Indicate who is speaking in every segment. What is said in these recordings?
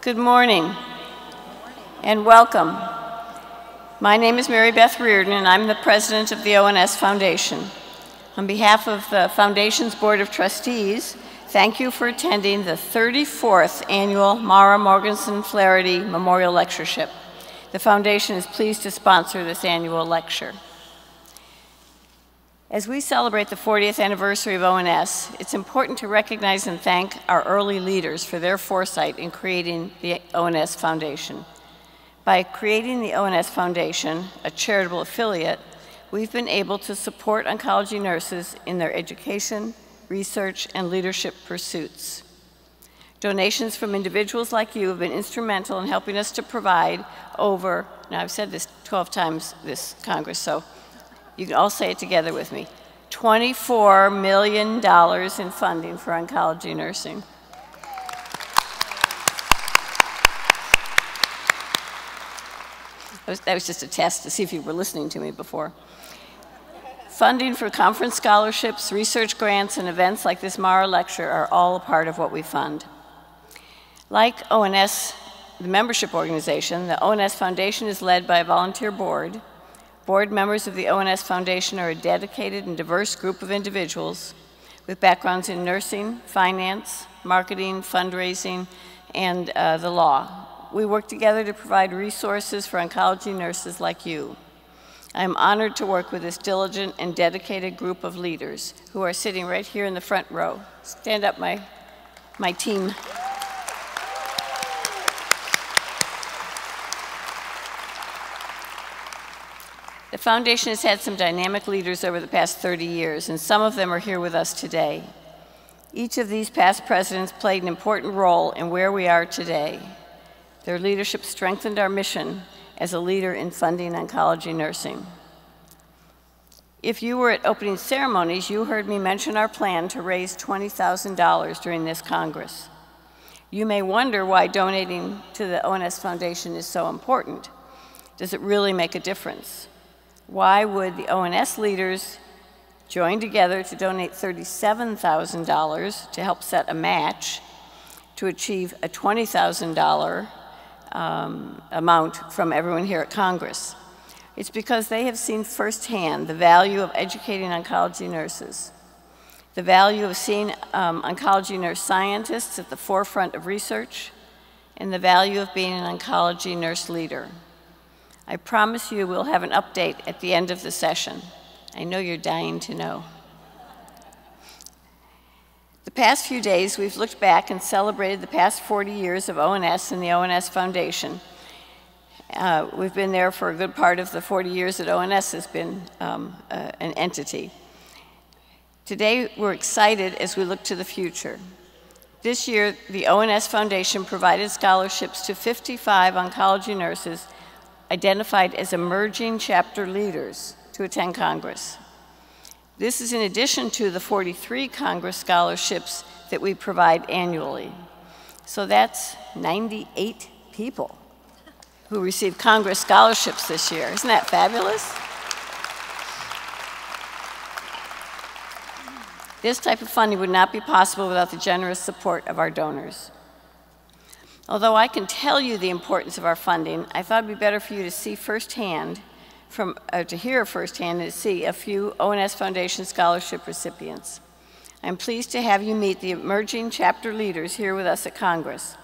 Speaker 1: Good morning and welcome. My name is Mary Beth Reardon and I'm the president of the ONS Foundation. On behalf of the Foundation's Board of Trustees, thank you for attending the 34th annual Mara Morgenson Flaherty Memorial Lectureship. The Foundation is pleased to sponsor this annual lecture. As we celebrate the 40th anniversary of ONS, it's important to recognize and thank our early leaders for their foresight in creating the ONS Foundation. By creating the ONS Foundation, a charitable affiliate, we've been able to support oncology nurses in their education, research, and leadership pursuits. Donations from individuals like you have been instrumental in helping us to provide over, now I've said this 12 times this Congress, so you can all say it together with me, $24 million in funding for oncology nursing. That was just a test to see if you were listening to me before. Funding for conference scholarships, research grants, and events like this Mara lecture are all a part of what we fund. Like ONS, the membership organization, the ONS Foundation is led by a volunteer board. Board members of the ONS Foundation are a dedicated and diverse group of individuals with backgrounds in nursing, finance, marketing, fundraising, and the law. We work together to provide resources for oncology nurses like you. I am honored to work with this diligent and dedicated group of leaders who are sitting right here in the front row. Stand up, my team. The Foundation has had some dynamic leaders over the past 30 years, and some of them are here with us today. Each of these past presidents played an important role in where we are today. Their leadership strengthened our mission as a leader in funding oncology nursing. If you were at opening ceremonies, you heard me mention our plan to raise $20,000 during this Congress. You may wonder why donating to the ONS Foundation is so important. Does it really make a difference? Why would the ONS leaders join together to donate $37,000 to help set a match to achieve a $20,000 amount from everyone here at Congress? It's because they have seen firsthand the value of educating oncology nurses, the value of seeing oncology nurse scientists at the forefront of research, and the value of being an oncology nurse leader. I promise you we'll have an update at the end of the session. I know you're dying to know. The past few days, we've looked back and celebrated the past 40 years of ONS and the ONS Foundation. We've been there for a good part of the 40 years that ONS has been an entity. Today, we're excited as we look to the future. This year, the ONS Foundation provided scholarships to 55 oncology nurses identified as emerging chapter leaders to attend Congress. This is in addition to the 43 Congress scholarships that we provide annually. So that's 98 people who received Congress scholarships this year. Isn't that fabulous? This type of funding would not be possible without the generous support of our donors. Although I can tell you the importance of our funding, I thought it'd be better for you to see firsthand, to hear firsthand and to see a few ONS Foundation scholarship recipients. I'm pleased to have you meet the emerging chapter leaders here with us at Congress.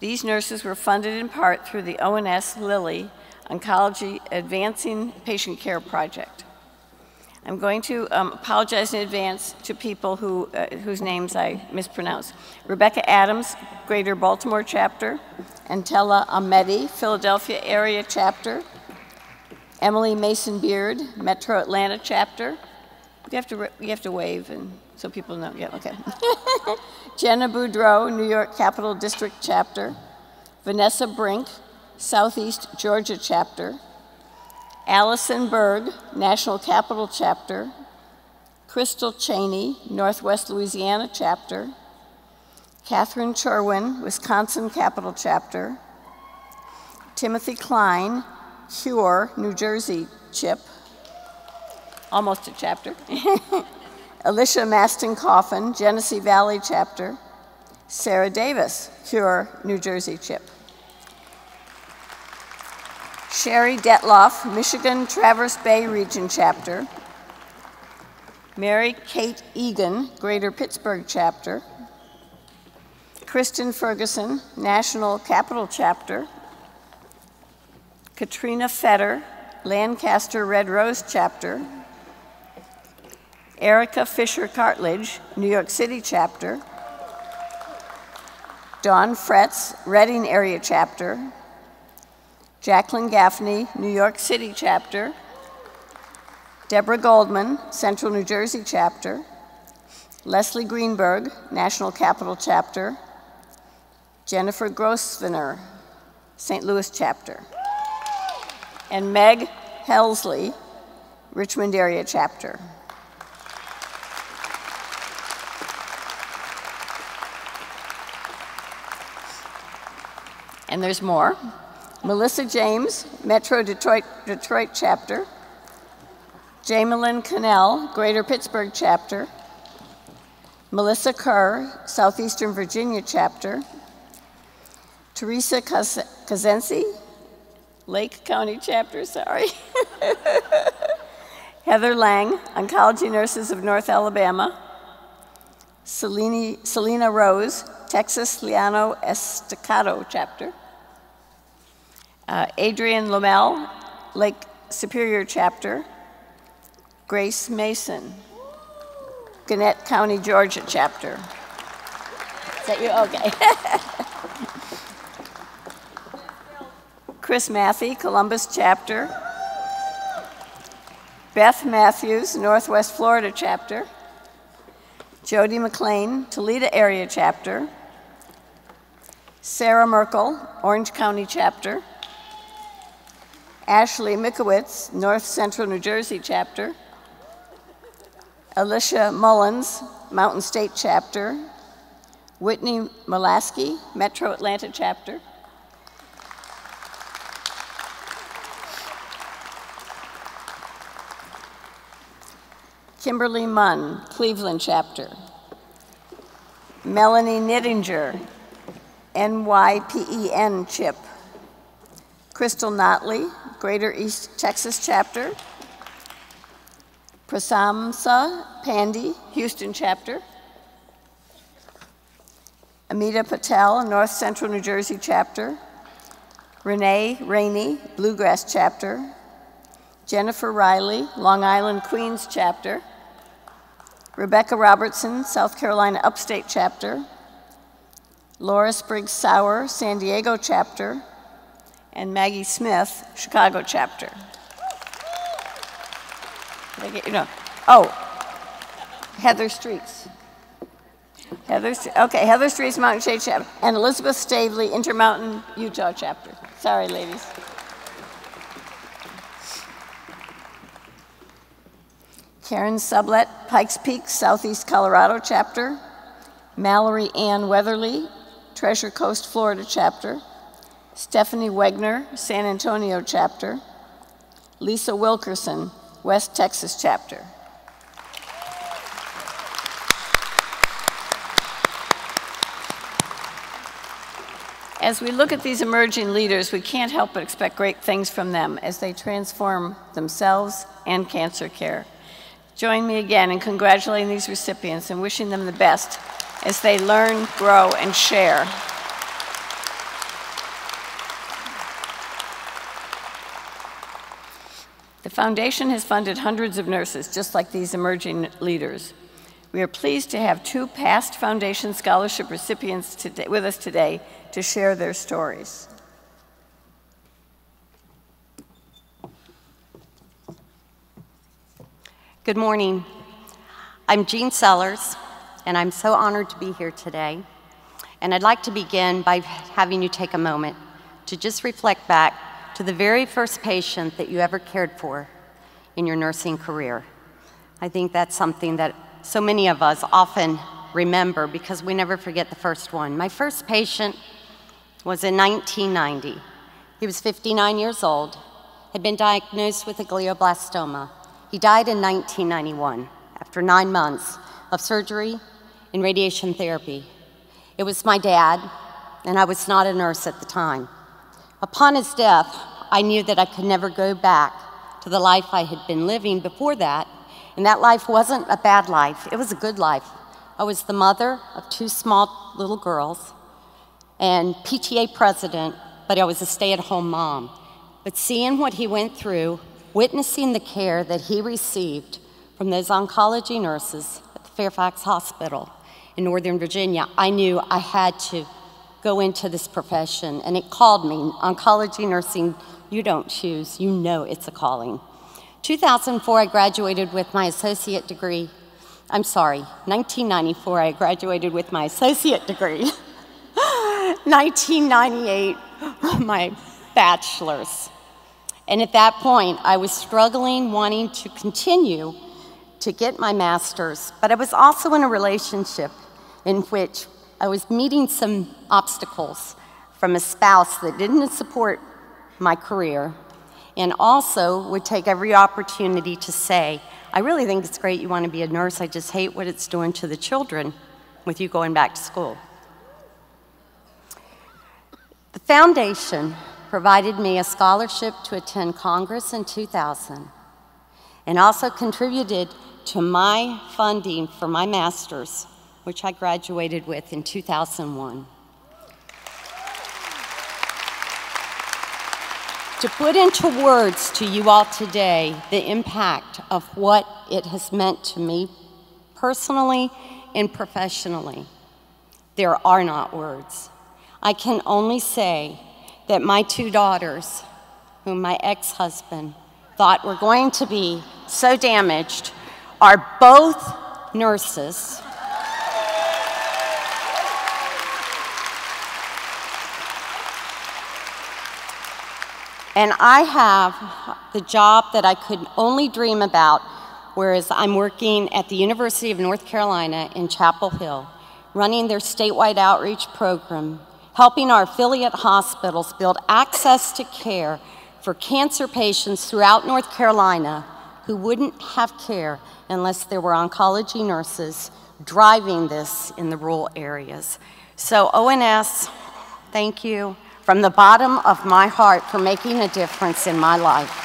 Speaker 1: These nurses were funded in part through the ONS Lilly Oncology Advancing Patient Care Project. I'm going to apologize in advance to people whose names I mispronounce. Rebecca Adams, Greater Baltimore Chapter. Antella Ahmedi, Philadelphia Area Chapter. Emily Mason Beard, Metro Atlanta Chapter. You have to wave and so people know. Yeah, okay. Jenna Boudreau, New York Capital District Chapter. Vanessa Brink, Southeast Georgia Chapter. Allison Berg, National Capital Chapter. Crystal Cheney, Northwest Louisiana Chapter. Catherine Chorwin, Wisconsin Capital Chapter. Timothy Klein, Cure, New Jersey CHIP. Almost a chapter. Alicia Maston Coffin, Genesee Valley Chapter. Sarah Davis, Cure, New Jersey CHIP. Sherry Detloff, Michigan Traverse Bay Region Chapter. Mary Kate Egan, Greater Pittsburgh Chapter. Kristen Ferguson, National Capital Chapter. Katrina Fetter, Lancaster Red Rose Chapter. Erica Fisher Cartledge, New York City Chapter. Dawn Fretz, Reading Area Chapter. Jacqueline Gaffney, New York City Chapter. Deborah Goldman, Central New Jersey Chapter. Leslie Greenberg, National Capital Chapter. Jennifer Grosvenor, St. Louis Chapter. And Meg Helsley, Richmond Area Chapter. And there's more. Melissa James, Metro Detroit Chapter. Jamelyn Cannell, Greater Pittsburgh Chapter. Melissa Kerr, Southeastern Virginia Chapter. Teresa Kazensi, Lake County Chapter, sorry. Heather Lang, Oncology Nurses of North Alabama. Selena Rose, Texas Llano Estacado Chapter. Adrienne Lomel, Lake Superior Chapter. Grace Mason, Gwinnett County, Georgia Chapter. Is that you? Okay. Chris Matthey, Columbus Chapter. Beth Matthews, Northwest Florida Chapter. Jody McLean, Toledo Area Chapter. Sarah Merkel, Orange County Chapter. Ashley Mikowitz, North Central New Jersey Chapter. Alicia Mullins, Mountain State Chapter. Whitney Molaski, Metro Atlanta Chapter. Kimberly Munn, Cleveland Chapter. Melanie Nittinger, NYPEN CHIP. Crystal Notley, Greater East Texas Chapter. Prasamsa Pandey, Houston Chapter. Amita Patel, North Central New Jersey Chapter. Renee Rainey, Bluegrass Chapter. Jennifer Riley, Long Island Queens Chapter. Rebecca Robertson, South Carolina Upstate Chapter. Laura Spriggs Sauer, San Diego Chapter. And Maggie Smith, Chicago Chapter. Heather Streets. Heather Streets, Mountain Shade Chapter. And Elizabeth Stavely, Intermountain, Utah Chapter. Sorry, ladies. Karen Sublett, Pikes Peak, Southeast Colorado Chapter. Mallory Ann Weatherly, Treasure Coast, Florida Chapter. Stephanie Wegner, San Antonio Chapter. Lisa Wilkerson, West Texas Chapter. As we look at these emerging leaders, we can't help but expect great things from them as they transform themselves and cancer care. Join me again in congratulating these recipients and wishing them the best as they learn, grow, and share. The foundation has funded hundreds of nurses, just like these emerging leaders. We are pleased to have two past Foundation Scholarship recipients with us today to share their stories.
Speaker 2: Good morning. I'm Jean Sellers, and I'm so honored to be here today. And I'd like to begin by having you take a moment to just reflect back to the very first patient that you ever cared for in your nursing career. I think that's something that so many of us often remember because we never forget the first one. My first patient was in 1990. He was 59 years old, had been diagnosed with a glioblastoma. He died in 1991 after 9 months of surgery and radiation therapy. It was my dad, and I was not a nurse at the time. Upon his death, I knew that I could never go back to the life I had been living before that, and that life wasn't a bad life. It was a good life. I was the mother of 2 small little girls and PTA president, but I was a stay-at-home mom. But seeing what he went through, witnessing the care that he received from those oncology nurses at the Fairfax Hospital in Northern Virginia, I knew I had to go into this profession, and it called me. Oncology nursing, you don't choose, you know it's a calling. 2004, I graduated with my associate degree. 1994, I graduated with my associate degree. 1998, my bachelor's. And at that point, I was struggling, wanting to continue to get my master's, but I was also in a relationship in which I was meeting some obstacles from a spouse that didn't support my career and also would take every opportunity to say, I really think it's great you want to be a nurse, I just hate what it's doing to the children with you going back to school. The foundation provided me a scholarship to attend Congress in 2000 and also contributed to my funding for my master's, which I graduated with in 2001. To put into words to you all today the impact of what it has meant to me personally and professionally, there are not words. I can only say that my 2 daughters, whom my ex-husband thought were going to be so damaged, are both nurses. And I have the job that I could only dream about, whereas I'm working at the University of North Carolina in Chapel Hill, running their statewide outreach program, helping our affiliate hospitals build access to care for cancer patients throughout North Carolina who wouldn't have care unless there were oncology nurses driving this in the rural areas. So ONS, thank you from the bottom of my heart for making a difference in my life.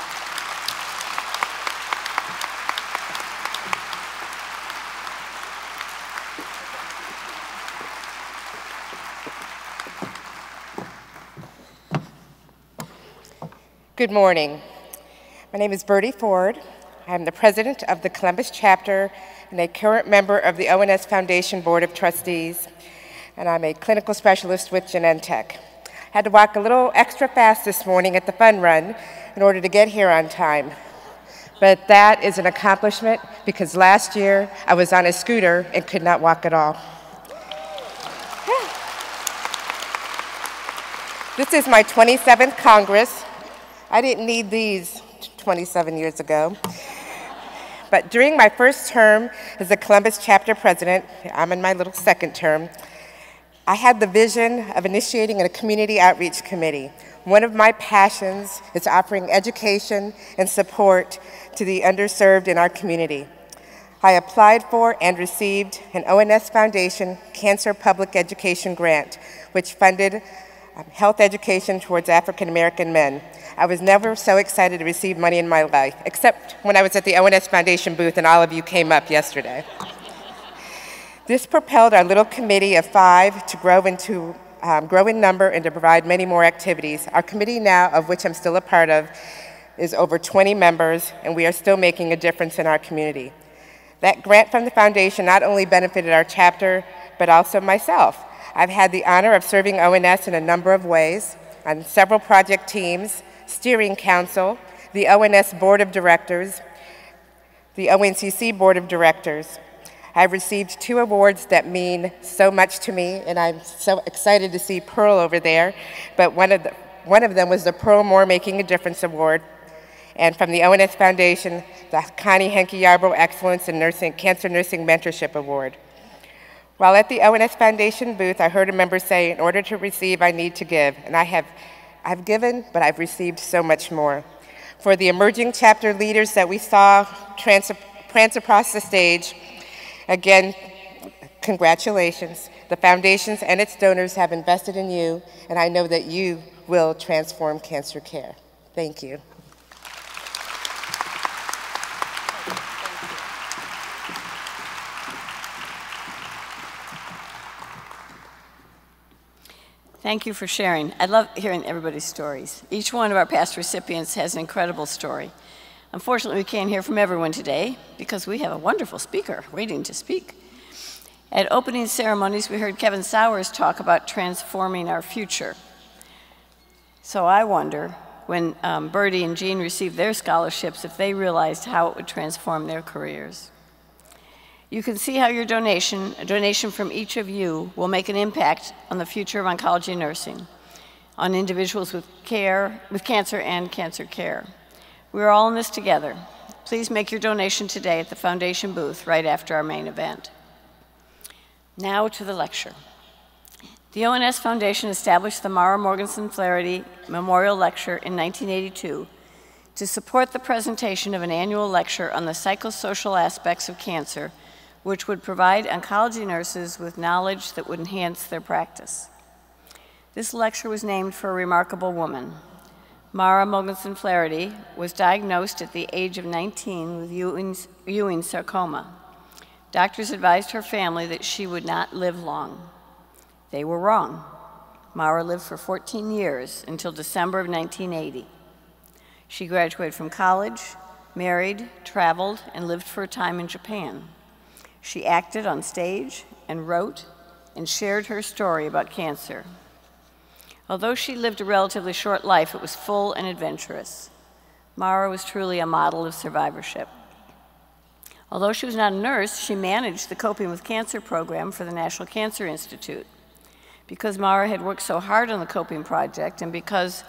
Speaker 3: Good morning. My name is Bertie Ford. I'm the president of the Columbus chapter and a current member of the ONS Foundation Board of Trustees, and I'm a clinical specialist with Genentech. I had to walk a little extra fast this morning at the fun run in order to get here on time. But that is an accomplishment because last year I was on a scooter and could not walk at all. This is my 27th Congress. I didn't need these 27 years ago. But during my first term as the Columbus chapter president, I'm in my little second term, I had the vision of initiating a community outreach committee. One of my passions is offering education and support to the underserved in our community. I applied for and received an ONS Foundation Cancer Public Education Grant, which funded health education towards African American men. I was never so excited to receive money in my life, except when I was at the ONS Foundation booth and all of you came up yesterday. This propelled our little committee of 5 to grow in number and to provide many more activities. Our committee now, of which I'm still a part of, is over 20 members, and we are still making a difference in our community. That grant from the foundation not only benefited our chapter, but also myself. I've had the honor of serving ONS in a number of ways, on several project teams, steering council, the ONS Board of Directors, the ONCC Board of Directors. I've received 2 awards that mean so much to me, and I'm so excited to see Pearl over there, but one of them was the Pearl Moore Making a Difference Award, and from the ONS Foundation, the Connie Henke Yarbrough Excellence in Cancer Nursing Mentorship Award. While at the ONS Foundation booth, I heard a member say, in order to receive, I need to give, and I've given, but I've received so much more. For the emerging chapter leaders that we saw prance across the stage, again, congratulations. The foundations and its donors have invested in you, and I know that you will transform cancer care. Thank you.
Speaker 1: Thank you for sharing. I love hearing everybody's stories. Each one of our past recipients has an incredible story. Unfortunately, we can't hear from everyone today because we have a wonderful speaker waiting to speak. At opening ceremonies, we heard Kevin Sowers talk about transforming our future. So I wonder, when Bertie and Jean received their scholarships, if they realized how it would transform their careers. You can see how your donation, a donation from each of you, will make an impact on the future of oncology nursing, on individuals with cancer and cancer care. We're all in this together. Please make your donation today at the foundation booth right after our main event. Now to the lecture. The ONS Foundation established the Mara Morgenson Flaherty Memorial Lecture in 1982 to support the presentation of an annual lecture on the psychosocial aspects of cancer, which would provide oncology nurses with knowledge that would enhance their practice. This lecture was named for a remarkable woman. Mara Morgenson Flaherty was diagnosed at the age of 19 with Ewing sarcoma. Doctors advised her family that she would not live long. They were wrong. Mara lived for 14 years until December of 1980. She graduated from college, married, traveled, and lived for a time in Japan. She acted on stage and wrote and shared her story about cancer. Although she lived a relatively short life, it was full and adventurous. Mara was truly a model of survivorship. Although she was not a nurse, she managed the Coping with Cancer program for the National Cancer Institute. Because Mara had worked so hard on the Coping Project and because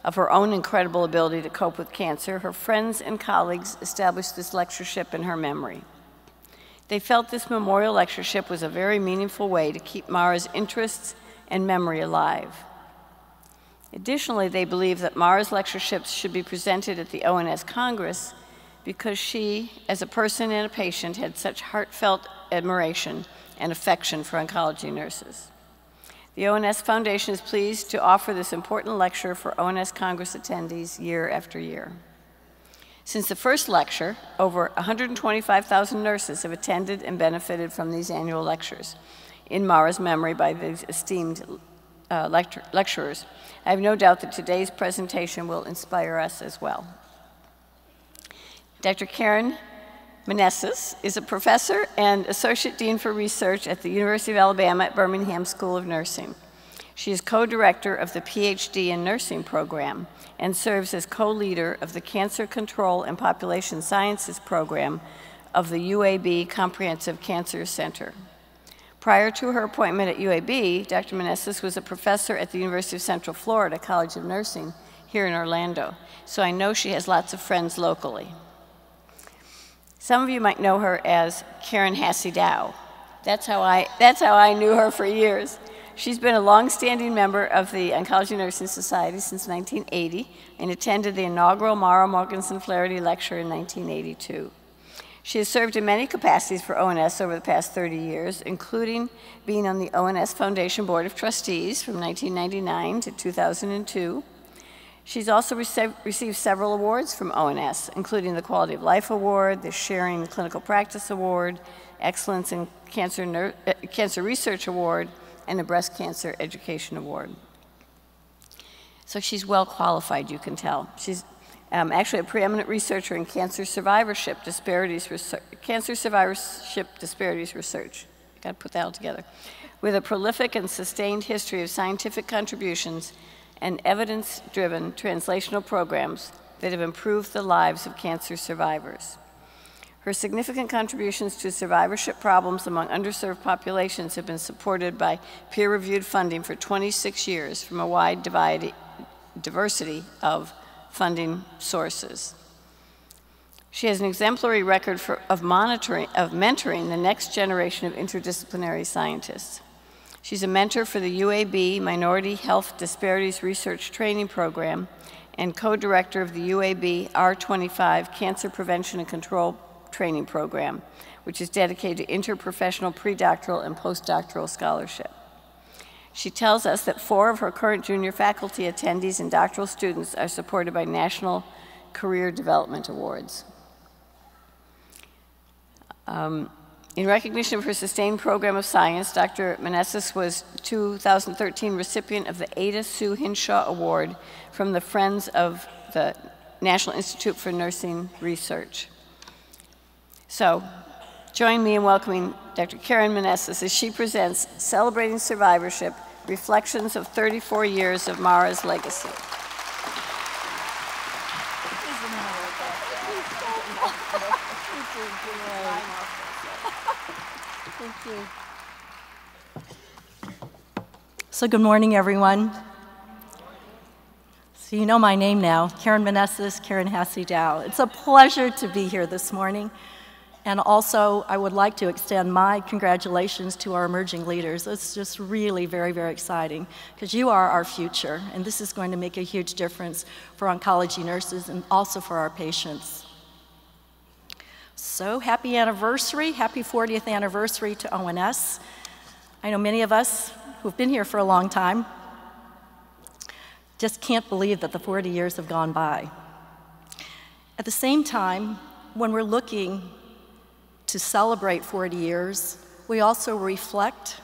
Speaker 1: of her own incredible ability to cope with cancer, her friends and colleagues established this lectureship in her memory. They felt this memorial lectureship was a very meaningful way to keep Mara's interests and memory alive. Additionally, they believe that Mara's lectureships should be presented at the ONS Congress because she, as a person and a patient, had such heartfelt admiration and affection for oncology nurses. The ONS Foundation is pleased to offer this important lecture for ONS Congress attendees year after year. Since the first lecture, over 125,000 nurses have attended and benefited from these annual lectures in Mara's memory by these esteemed lecturers. I have no doubt that today's presentation will inspire us as well. Dr. Karen Meneses is a professor and associate dean for research at the University of Alabama at Birmingham School of Nursing. She is co-director of the PhD in Nursing program and serves as co-leader of the Cancer Control and Population Sciences program of the UAB Comprehensive Cancer Center. Prior to her appointment at UAB, Dr. Meneses was a professor at the University of Central Florida College of Nursing here in Orlando, so I know she has lots of friends locally. Some of you might know her as Karen Hasse-Dow. That's how I knew her for years. She's been a long-standing member of the Oncology Nursing Society since 1980 and attended the inaugural Mara Morgenson Flaherty Lecture in 1982. She has served in many capacities for ONS over the past 30 years, including being on the ONS Foundation Board of Trustees from 1999 to 2002. She's also received several awards from ONS, including the Quality of Life Award, the Sharing Clinical Practice Award, Excellence in Cancer Research Award, and the Breast Cancer Education Award. So she's well qualified, you can tell. She's actually a preeminent researcher in cancer survivorship disparities research. Got to put that all together. With a prolific and sustained history of scientific contributions and evidence-driven translational programs that have improved the lives of cancer survivors. Her significant contributions to survivorship problems among underserved populations have been supported by peer-reviewed funding for 26 years from a wide diversity of funding sources. She has an exemplary record of mentoring the next generation of interdisciplinary scientists. She's a mentor for the UAB Minority Health Disparities Research Training Program and co-director of the UAB R25 Cancer Prevention and Control Training Program, which is dedicated to interprofessional predoctoral and postdoctoral scholarship. She tells us that 4 of her current junior faculty attendees and doctoral students are supported by National Career Development Awards. In recognition of her sustained program of science, Dr. Meneses was 2013 recipient of the Ada Sue Hinshaw Award from the Friends of the National Institute for Nursing Research. So, join me in welcoming Dr. Karen Meneses as she presents Celebrating Survivorship, Reflections of 34 Years of Mara's Legacy.
Speaker 4: Thank you. So good morning, everyone. So you know my name now, Karen Meneses, Karen Hasse-Dow. It's a pleasure to be here this morning. And also, I would like to extend my congratulations to our emerging leaders. It's just really very, very exciting because you are our future, and this is going to make a huge difference for oncology nurses and also for our patients. So happy anniversary, happy 40th anniversary to ONS. I know many of us who've been here for a long time just can't believe that the 40 years have gone by. At the same time, when we're looking to celebrate 40 years, we also reflect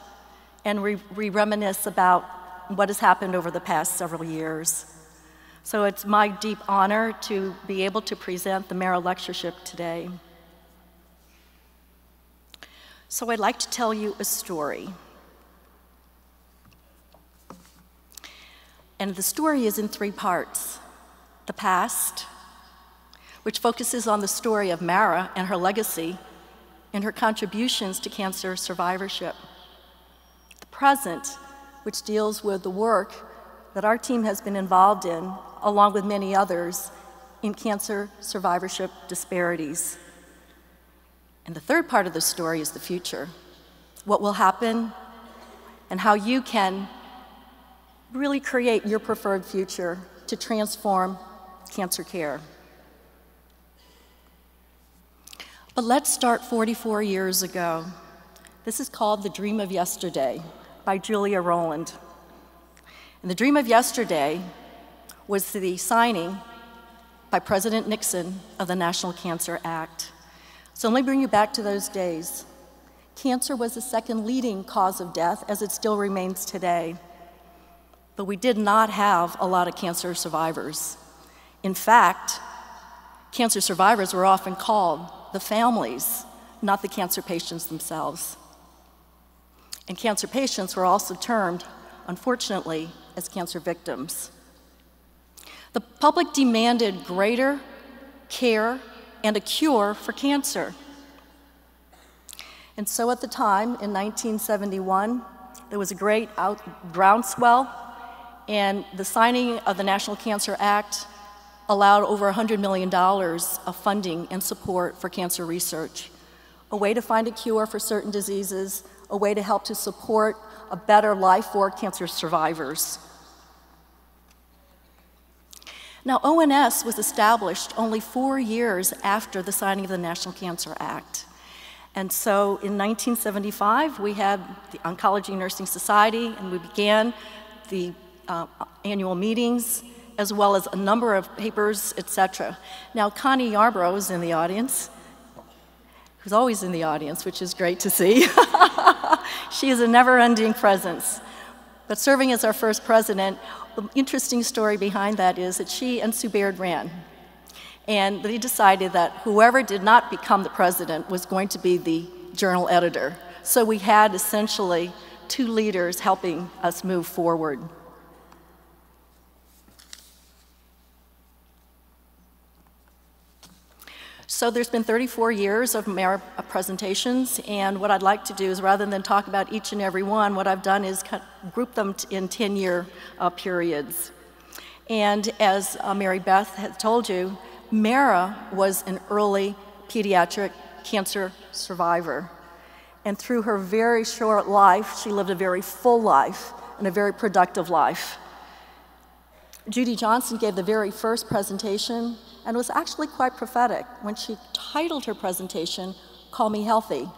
Speaker 4: and we reminisce about what has happened over the past several years. So it's my deep honor to be able to present the Mara Lectureship today. So I'd like to tell you a story. And the story is in 3 parts. The past, which focuses on the story of Mara and her legacy and her contributions to cancer survivorship. The present, which deals with the work that our team has been involved in, along with many others, in cancer survivorship disparities. And the third part of the story is the future, what will happen and how you can really create your preferred future to transform cancer care. But let's start 44 years ago. This is called The Dream of Yesterday by Julia Rowland. And the dream of yesterday was the signing by President Nixon of the National Cancer Act. So let me bring you back to those days. Cancer was the second leading cause of death, as it still remains today. But we did not have a lot of cancer survivors. In fact, cancer survivors were often called the families, not the cancer patients themselves. And cancer patients were also termed, unfortunately, as cancer victims. The public demanded greater care and a cure for cancer. And so at the time, in 1971, there was a great groundswell, and the signing of the National Cancer Act allowed over $100 million of funding and support for cancer research, a way to find a cure for certain diseases, a way to help to support a better life for cancer survivors. Now, ONS was established only 4 years after the signing of the National Cancer Act. And so in 1975, we had the Oncology Nursing Society, and we began the annual meetings, as well as a number of papers, etc. Now, Connie Yarbrough is in the audience, who's always in the audience, which is great to see. She is a never-ending presence. But serving as our first president, the interesting story behind that is that she and Sue Baird ran. And they decided that whoever did not become the president was going to be the journal editor. So we had essentially 2 leaders helping us move forward. So there's been 34 years of Mara presentations, and what I'd like to do is, rather than talk about each and every one, what I've done is group them in 10-year periods. And as Mary Beth had told you, Mara was an early pediatric cancer survivor. And through her very short life, she lived a very full life and a very productive life. Judy Johnson gave the very first presentation and was actually quite prophetic when she titled her presentation, Call Me Healthy,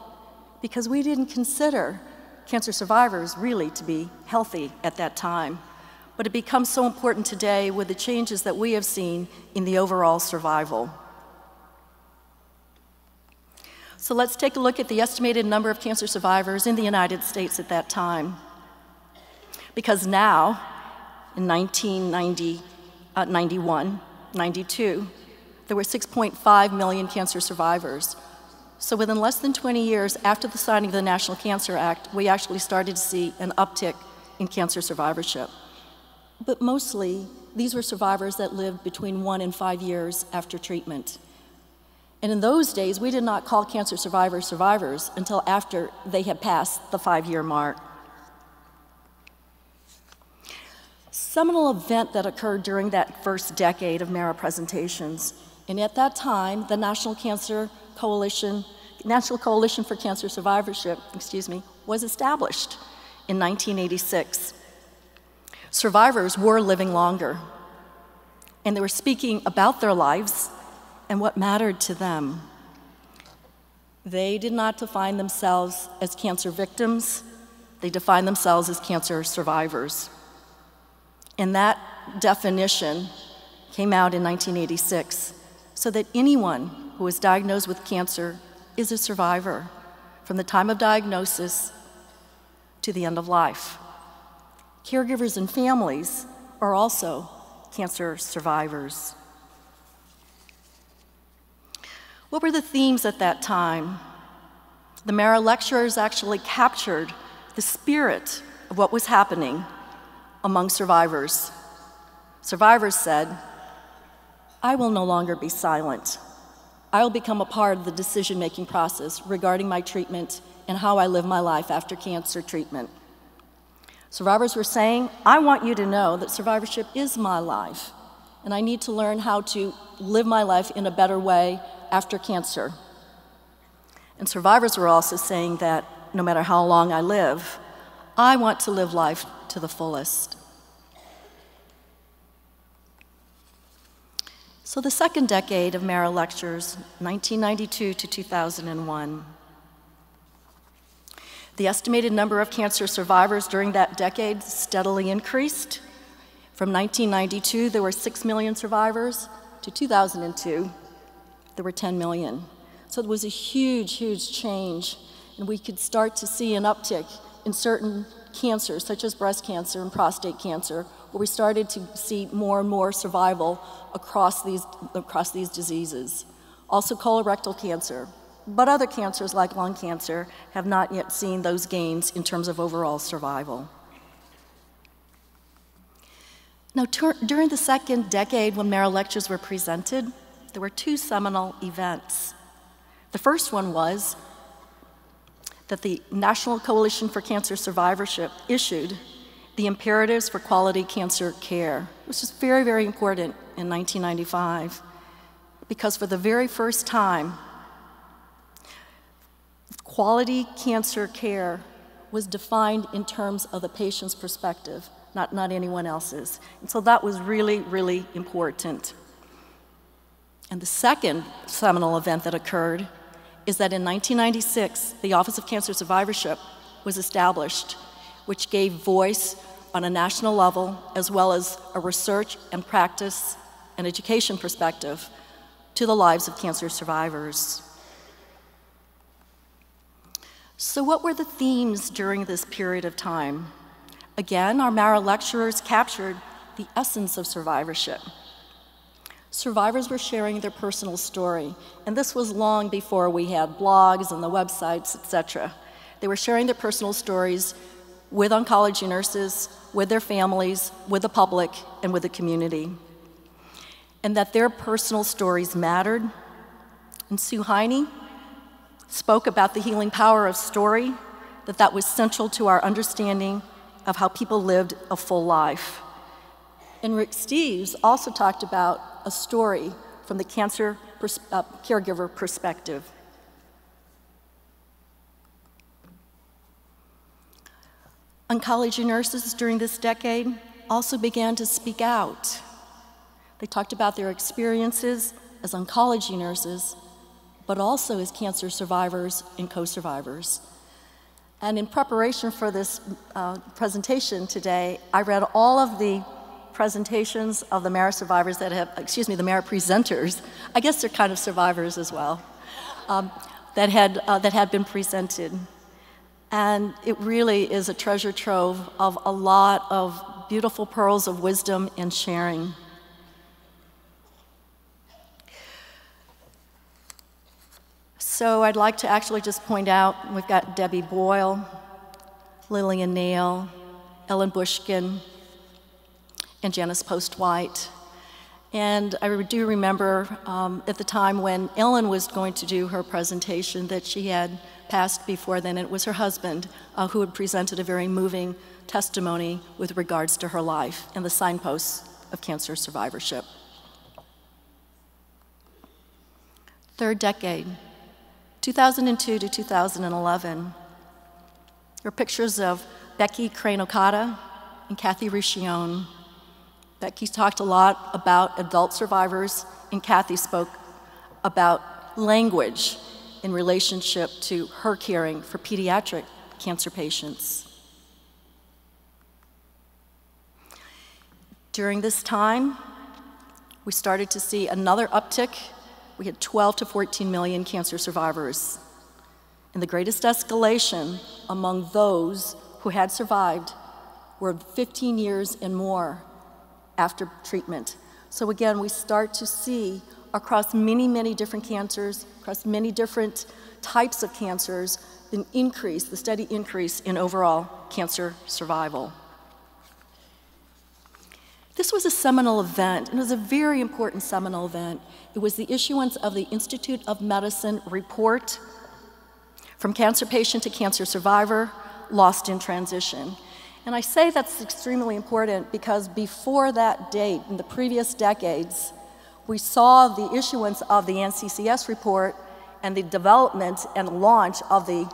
Speaker 4: because we didn't consider cancer survivors really to be healthy at that time. But it becomes so important today with the changes that we have seen in the overall survival. So let's take a look at the estimated number of cancer survivors in the United States at that time. Because now, in 1991, 92, there were 6.5 million cancer survivors. So within less than 20 years after the signing of the National Cancer Act, we actually started to see an uptick in cancer survivorship. But mostly, these were survivors that lived between 1 and 5 years after treatment. And in those days, we did not call cancer survivors survivors until after they had passed the 5-year mark. Seminal event that occurred during that first decade of Mara presentations, and at that time, the National Coalition for Cancer Survivorship, was established in 1986. Survivors were living longer, and they were speaking about their lives and what mattered to them. They did not define themselves as cancer victims, they defined themselves as cancer survivors. And that definition came out in 1986, so that anyone who is diagnosed with cancer is a survivor from the time of diagnosis to the end of life. Caregivers and families are also cancer survivors. What were the themes at that time? The Mara lecturers actually captured the spirit of what was happening among survivors. Survivors said, "I will no longer be silent. I will become a part of the decision-making process regarding my treatment and how I live my life after cancer treatment." Survivors were saying, "I want you to know that survivorship is my life, and I need to learn how to live my life in a better way after cancer." And survivors were also saying that no matter how long I live, I want to live life to the fullest. So the second decade of Mara lectures, 1992 to 2001. The estimated number of cancer survivors during that decade steadily increased. From 1992, there were 6 million survivors, to 2002, there were 10 million. So it was a huge, huge change, and we could start to see an uptick in certain cancers, such as breast cancer and prostate cancer, where we started to see more and more survival across these diseases. Also colorectal cancer, but other cancers like lung cancer have not yet seen those gains in terms of overall survival. Now, during the second decade when Mara lectures were presented, there were 2 seminal events. The first one was that the National Coalition for Cancer Survivorship issued the Imperatives for Quality Cancer Care, which is very, very important in 1995, because for the very first time, quality cancer care was defined in terms of the patient's perspective, not anyone else's. And so that was really, really important. And the second seminal event that occurred is that in 1996, the Office of Cancer Survivorship was established, which gave voice on a national level, as well as a research and practice and education perspective to the lives of cancer survivors. So what were the themes during this period of time? Again, our Mara lecturers captured the essence of survivorship. Survivors were sharing their personal story, and this was long before we had blogs and the websites, etc. They were sharing their personal stories with oncology nurses, with their families, with the public, and with the community. And that their personal stories mattered. And Sue Heine spoke about the healing power of story, that was central to our understanding of how people lived a full life. And Rick Steves also talked about a story from the cancer caregiver perspective. Oncology nurses during this decade also began to speak out. They talked about their experiences as oncology nurses, but also as cancer survivors and co-survivors. And in preparation for this presentation today, I read all of the presentations of the MERA survivors that have, the MERA presenters, I guess they're kind of survivors as well, that had been presented. And it really is a treasure trove of a lot of beautiful pearls of wisdom and sharing. So I'd like to actually just point out, we've got Debbie Boyle, Lillian Nail, Ellen Bushkin, and Janice Post-White. And I do remember at the time when Ellen was going to do her presentation that she had passed before then. It was her husband who had presented a very moving testimony with regards to her life and the signposts of cancer survivorship. Third decade. 2002 to 2011, there are pictures of Becky Crane-Okada and Kathy Riccione. Becky talked a lot about adult survivors, and Kathy spoke about language in relationship to her caring for pediatric cancer patients. During this time, we started to see another uptick. We had 12 to 14 million cancer survivors. And the greatest escalation among those who had survived were 15 years and more after treatment. So again, we start to see across many, many different cancers, across many different types of cancers, the steady increase in overall cancer survival. This was a seminal event, and it was a very important seminal event. It was the issuance of the Institute of Medicine report, From Cancer Patient to Cancer Survivor, Lost in Transition. And I say that's extremely important because before that date, in the previous decades, we saw the issuance of the NCCS report and the development and launch of the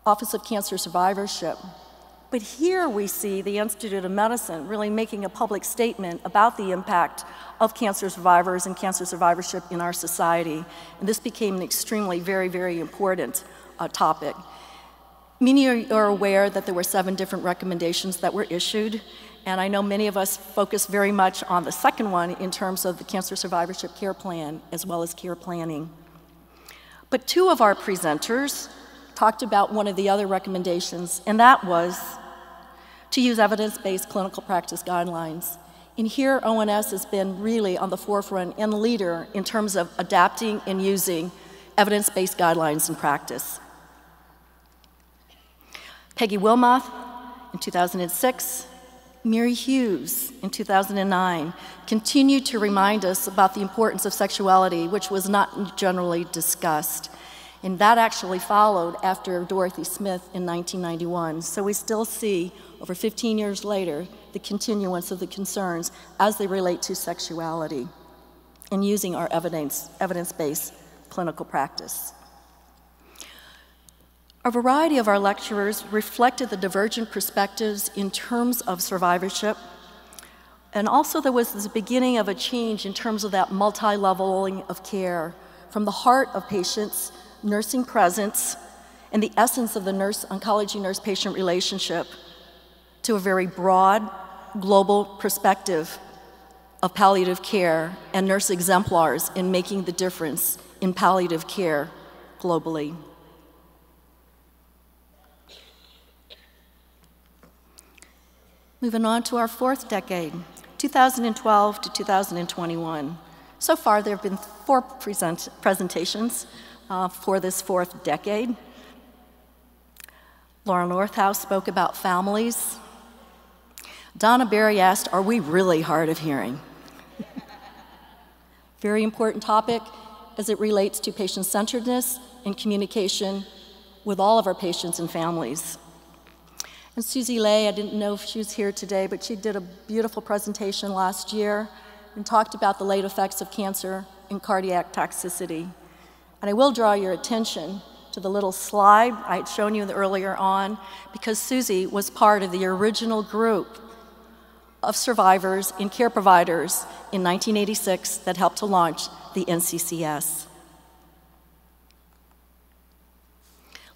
Speaker 4: Office of Cancer Survivorship. But here we see the Institute of Medicine really making a public statement about the impact of cancer survivors and cancer survivorship in our society. And this became an extremely, very, very important topic. Many are aware that there were 7 different recommendations that were issued, and I know many of us focus very much on the second one in terms of the Cancer Survivorship Care Plan as well as care planning. But 2 of our presenters talked about one of the other recommendations, and that was to use evidence-based clinical practice guidelines. And here ONS has been really on the forefront and leader in terms of adapting and using evidence-based guidelines in practice. Peggy Wilmoth in 2006, Mary Hughes in 2009 continued to remind us about the importance of sexuality, which was not generally discussed. And that actually followed after Dorothy Smith in 1991. So we still see, over 15 years later, the continuance of the concerns as they relate to sexuality and using our evidence-based clinical practice. A variety of our lecturers reflected the divergent perspectives in terms of survivorship, and also there was this beginning of a change in terms of that multi-leveling of care, from the heart of patients, nursing presence, and the essence of the oncology nurse-patient relationship, to a very broad, global perspective of palliative care and nurse exemplars in making the difference in palliative care globally. Moving on to our 4th decade, 2012 to 2021. So far, there have been 4 presentations for this 4th decade. Laura Northouse spoke about families. Donna Berry asked, are we really hard of hearing? Very important topic as it relates to patient-centeredness and communication with all of our patients and families. And Susie Lay, I didn't know if she was here today, but she did a beautiful presentation last year and talked about the late effects of cancer and cardiac toxicity. And I will draw your attention to the little slide I had shown you earlier on, because Susie was part of the original group of survivors and care providers in 1986 that helped to launch the NCCS.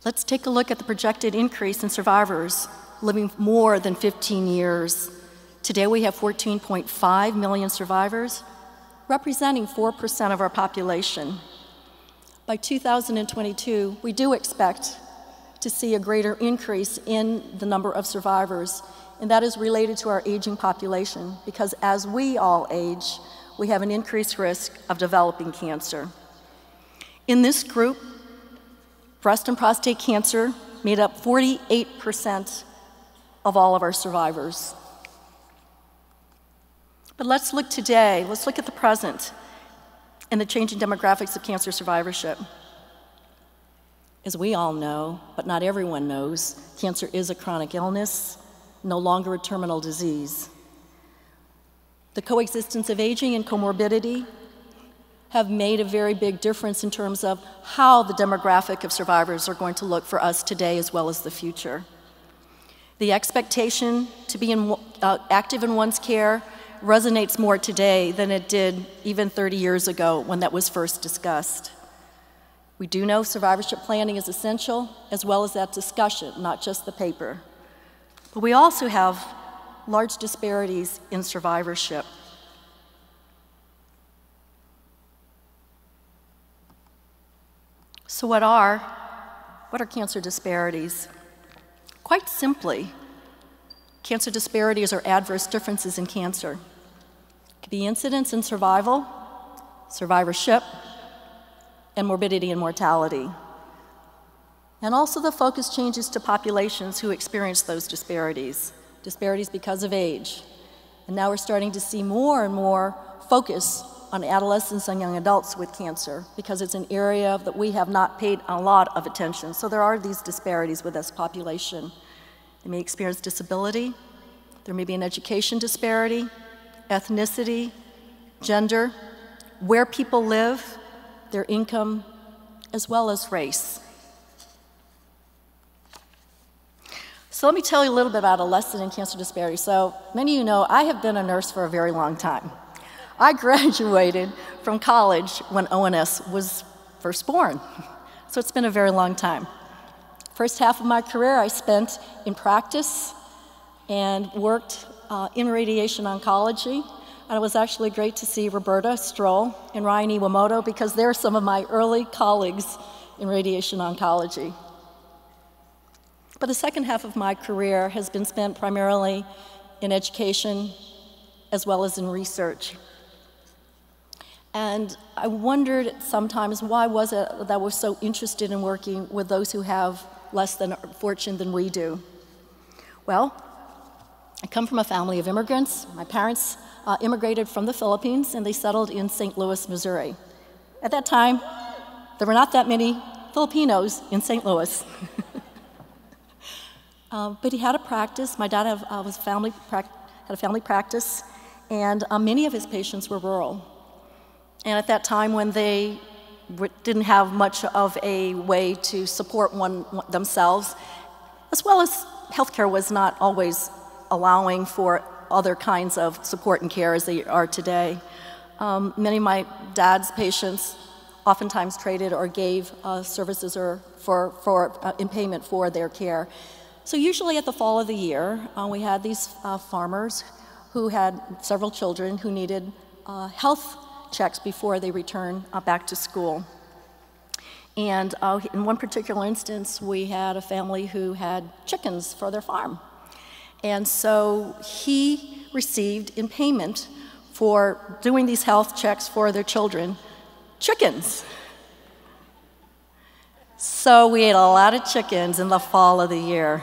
Speaker 4: Let's take a look at the projected increase in survivors living more than 15 years. Today we have 14.5 million survivors, representing 4% of our population. By 2022, we do expect to see a greater increase in the number of survivors, and that is related to our aging population, because as we all age, we have an increased risk of developing cancer. In this group, breast and prostate cancer made up 48% of all of our survivors. But let's look today, let's look at the present and the changing demographics of cancer survivorship. As we all know, but not everyone knows, cancer is a chronic illness, no longer a terminal disease. The coexistence of aging and comorbidity have made a very big difference in terms of how the demographic of survivors are going to look for us today as well as the future. The expectation to be active in one's care resonates more today than it did even 30 years ago when that was first discussed. We do know survivorship planning is essential, as well as that discussion, not just the paper. But we also have large disparities in survivorship. So what are cancer disparities? Quite simply, cancer disparities are adverse differences in cancer. It could be incidence in survival, survivorship, and morbidity and mortality. And also the focus changes to populations who experience those disparities because of age. And now we're starting to see more and more focus on adolescents and young adults with cancer because it's an area that we have not paid a lot of attention. So there are these disparities with this population. They may experience disability, there may be an education disparity, ethnicity, gender, where people live, their income, as well as race. So let me tell you a little bit about a lesson in cancer disparity. So many of you know I have been a nurse for a very long time. I graduated from college when ONS was first born. So it's been a very long time. First half of my career I spent in practice and worked in radiation oncology. And it was actually great to see Roberta Stroll and Ryan Iwamoto because they're some of my early colleagues in radiation oncology. But the second half of my career has been spent primarily in education as well as in research. And I wondered sometimes why was it that I was so interested in working with those who have less than fortune than we do. Well, I come from a family of immigrants. My parents immigrated from the Philippines and they settled in St. Louis, Missouri. At that time, there were not that many Filipinos in St. Louis. But he had a practice. My dad had a family practice, and many of his patients were rural. And at that time, when they didn't have much of a way to support themselves, as well as healthcare was not always allowing for other kinds of support and care as they are today. Many of my dad's patients oftentimes traded or gave services or in payment for their care. So usually at the fall of the year, we had these farmers who had several children who needed health checks before they returned back to school. And in one particular instance, we had a family who had chickens for their farm. And so he received in payment for doing these health checks for their children, chickens. So we ate a lot of chickens in the fall of the year.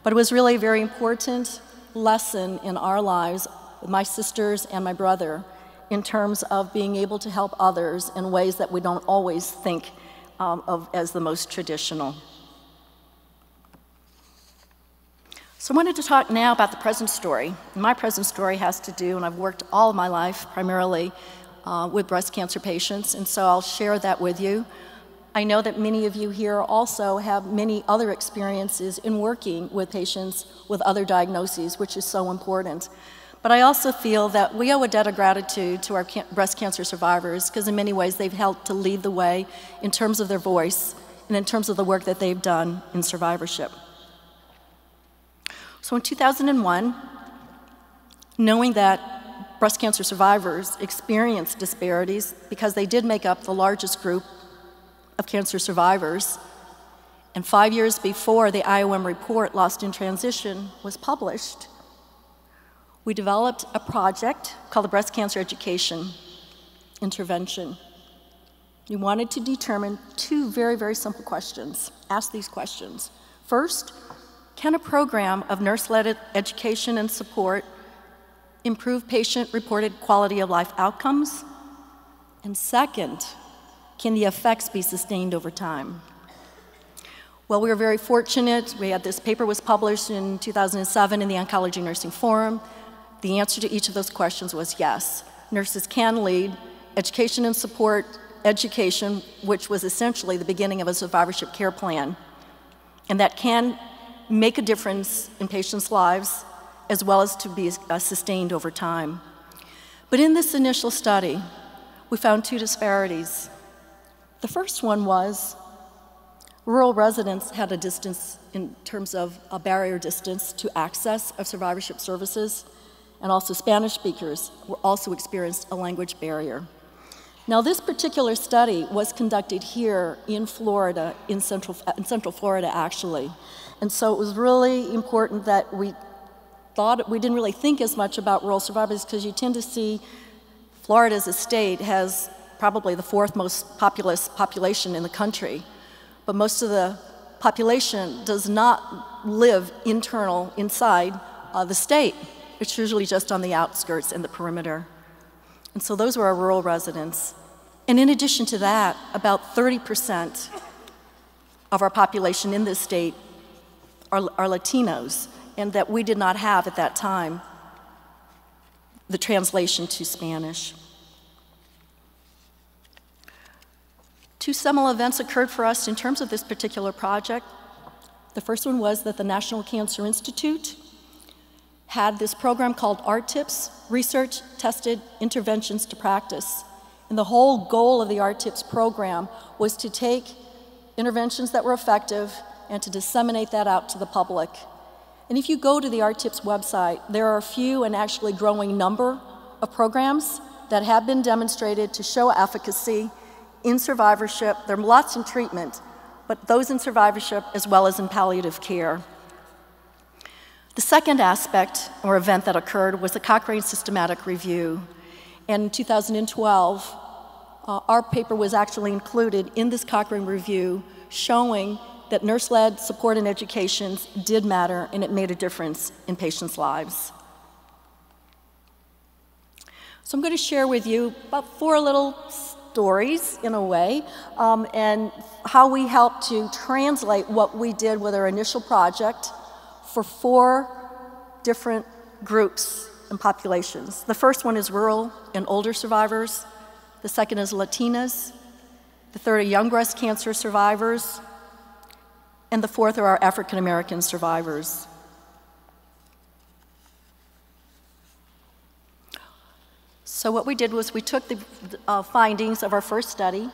Speaker 4: But it was really a very important lesson in our lives with my sisters and my brother in terms of being able to help others in ways that we don't always think of as the most traditional. So I wanted to talk now about the present story. My present story has to do, and I've worked all of my life primarily with breast cancer patients, and so I'll share that with you. I know that many of you here also have many other experiences in working with patients with other diagnoses, which is so important. But I also feel that we owe a debt of gratitude to our breast cancer survivors because in many ways they've helped to lead the way in terms of their voice and in terms of the work that they've done in survivorship. So in 2001, knowing that breast cancer survivors experienced disparities because they did make up the largest group of cancer survivors, and 5 years before the IOM report, Lost in Transition, was published, we developed a project called the Breast Cancer Education Intervention. We wanted to determine two very, very simple questions. Ask these questions. First, can a program of nurse-led education and support improve patient-reported quality of life outcomes? And second, can the effects be sustained over time? Well, we were very fortunate. This paper was published in 2007 in the Oncology Nursing Forum. The answer to each of those questions was yes. Nurses can lead education and support education, which was essentially the beginning of a survivorship care plan, and that can make a difference in patients' lives as well as to be sustained over time. But in this initial study, we found two disparities. The first one was rural residents had a distance in terms of a barrier distance to access of survivorship services, and also Spanish speakers also experienced a language barrier. Now, this particular study was conducted here in Florida, in Central Florida, actually. And so it was really important that we didn't really think as much about rural survivors, because you tend to see Florida as a state has probably the fourth most populous population in the country. But most of the population does not live inside the state. It's usually just on the outskirts and the perimeter. And so those were our rural residents. And in addition to that, about 30% of our population in this state are Latinos, and that we did not have at that time the translation to Spanish. Two seminal events occurred for us in terms of this particular project. The first one was that the National Cancer Institute had this program called RTIPS, Research Tested Interventions to Practice. And the whole goal of the RTIPS program was to take interventions that were effective and to disseminate that out to the public. And if you go to the RTIPS website, there are a few and actually growing number of programs that have been demonstrated to show efficacy in survivorship. There are lots in treatment, but those in survivorship as well as in palliative care. The second aspect or event that occurred was the Cochrane Systematic Review. And in 2012, our paper was actually included in this Cochrane Review, showing that nurse-led support and education did matter, and it made a difference in patients' lives. So I'm going to share with you about 4 little stories, in a way, and how we helped to translate what we did with our initial project for 4 different groups and populations. The first one is rural and older survivors. The second is Latinas. The third are young breast cancer survivors. And the fourth are our African American survivors. So what we did was we took the findings of our first study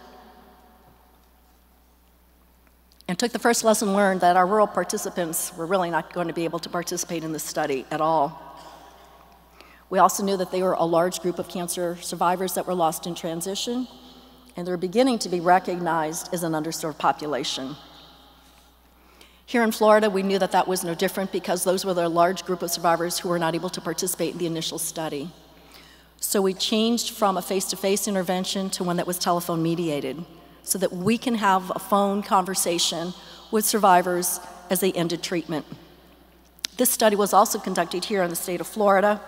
Speaker 4: and took the first lesson learned that our rural participants were really not going to be able to participate in this study at all. We also knew that they were a large group of cancer survivors that were lost in transition, and they're beginning to be recognized as an underserved population. Here in Florida, we knew that that was no different, because those were the large group of survivors who were not able to participate in the initial study. So we changed from a face-to-face intervention to one that was telephone mediated, so that we can have a phone conversation with survivors as they ended treatment. This study was also conducted here in the state of Florida,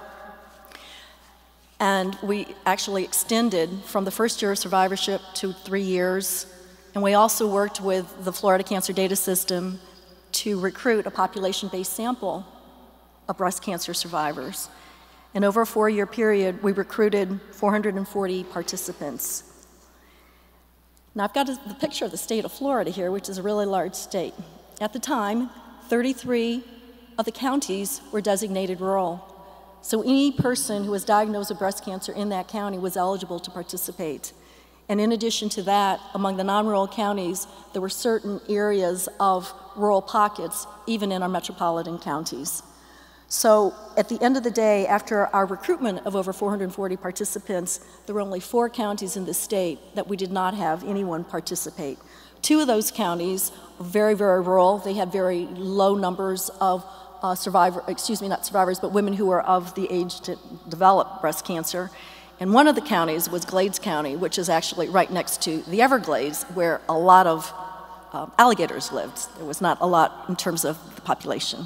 Speaker 4: and we actually extended from the first year of survivorship to 3 years, and we also worked with the Florida Cancer Data System to recruit a population-based sample of breast cancer survivors. And over a 4-year period, we recruited 440 participants. Now, I've got the picture of the state of Florida here, which is a really large state. At the time, 33 of the counties were designated rural. So any person who was diagnosed with breast cancer in that county was eligible to participate And in addition to that, among the non-rural counties, there were certain areas of rural pockets, even in our metropolitan counties. So at the end of the day, after our recruitment of over 440 participants, there were only 4 counties in the state that we did not have anyone participate. 2 of those counties were very, very rural. They had very low numbers of women who were of the age to develop breast cancer. And one of the counties was Glades County, which is actually right next to the Everglades, where a lot of alligators lived. There was not a lot in terms of the population.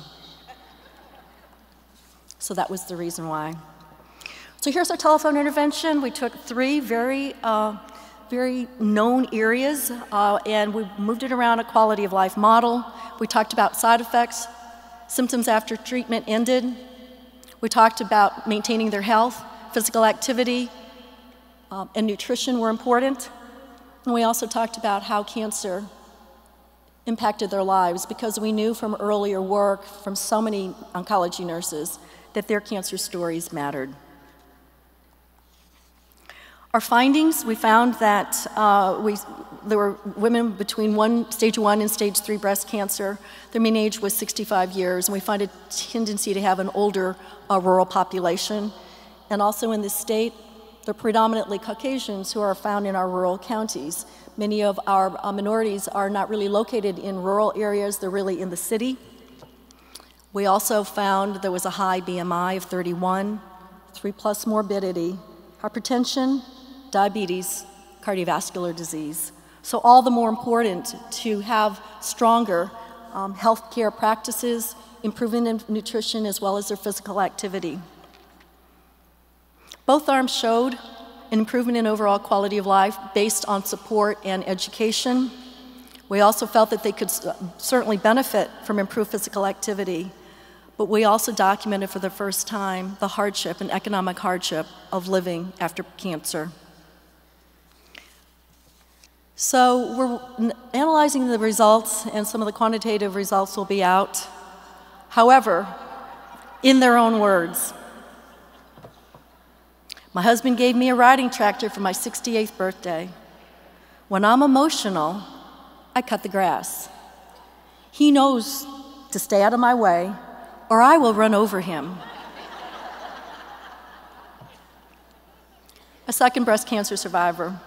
Speaker 4: So that was the reason why. So here's our telephone intervention. We took 3 very known areas, and we moved it around a quality of life model. We talked about side effects, symptoms after treatment ended. We talked about maintaining their health, physical activity, and nutrition were important. And we also talked about how cancer impacted their lives, because we knew from earlier work from so many oncology nurses that their cancer stories mattered. Our findings, we found that there were women between stage 1 and stage 3 breast cancer. Their mean age was 65 years, and we find a tendency to have an older rural population. And also in this state, they're predominantly Caucasians who are found in our rural counties. Many of our minorities are not really located in rural areas, they're really in the city. We also found there was a high BMI of 31, 3+ morbidity, hypertension, diabetes, cardiovascular disease. So all the more important to have stronger healthcare practices, improvement in nutrition, as well as their physical activity. Both arms showed an improvement in overall quality of life based on support and education. We also felt that they could certainly benefit from improved physical activity, but we also documented for the first time the hardship and economic hardship of living after cancer. So we're analyzing the results, and some of the quantitative results will be out. However, in their own words, my husband gave me a riding tractor for my 68th birthday. When I'm emotional, I cut the grass. He knows to stay out of my way, or I will run over him. A second breast cancer survivor.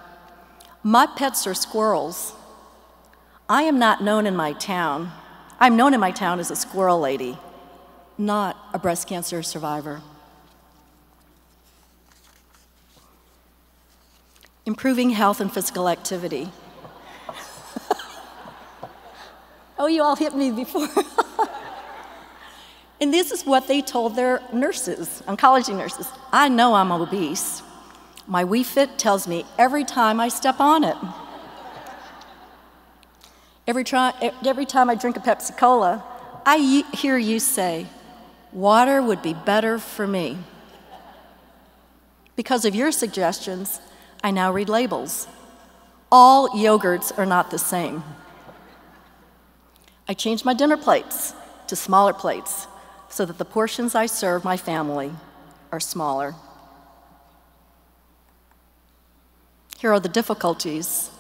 Speaker 4: My pets are squirrels. I am not known in my town. I'm known in my town as a squirrel lady, not a breast cancer survivor. Improving health and physical activity. Oh, you all hit me before. And this is what they told their nurses, oncology nurses. I know I'm obese. My Wii Fit tells me every time I step on it. Every time I drink a Pepsi Cola, I hear you say, water would be better for me. Because of your suggestions, I now read labels. All yogurts are not the same. I changed my dinner plates to smaller plates so that the portions I serve my family are smaller. Here are the difficulties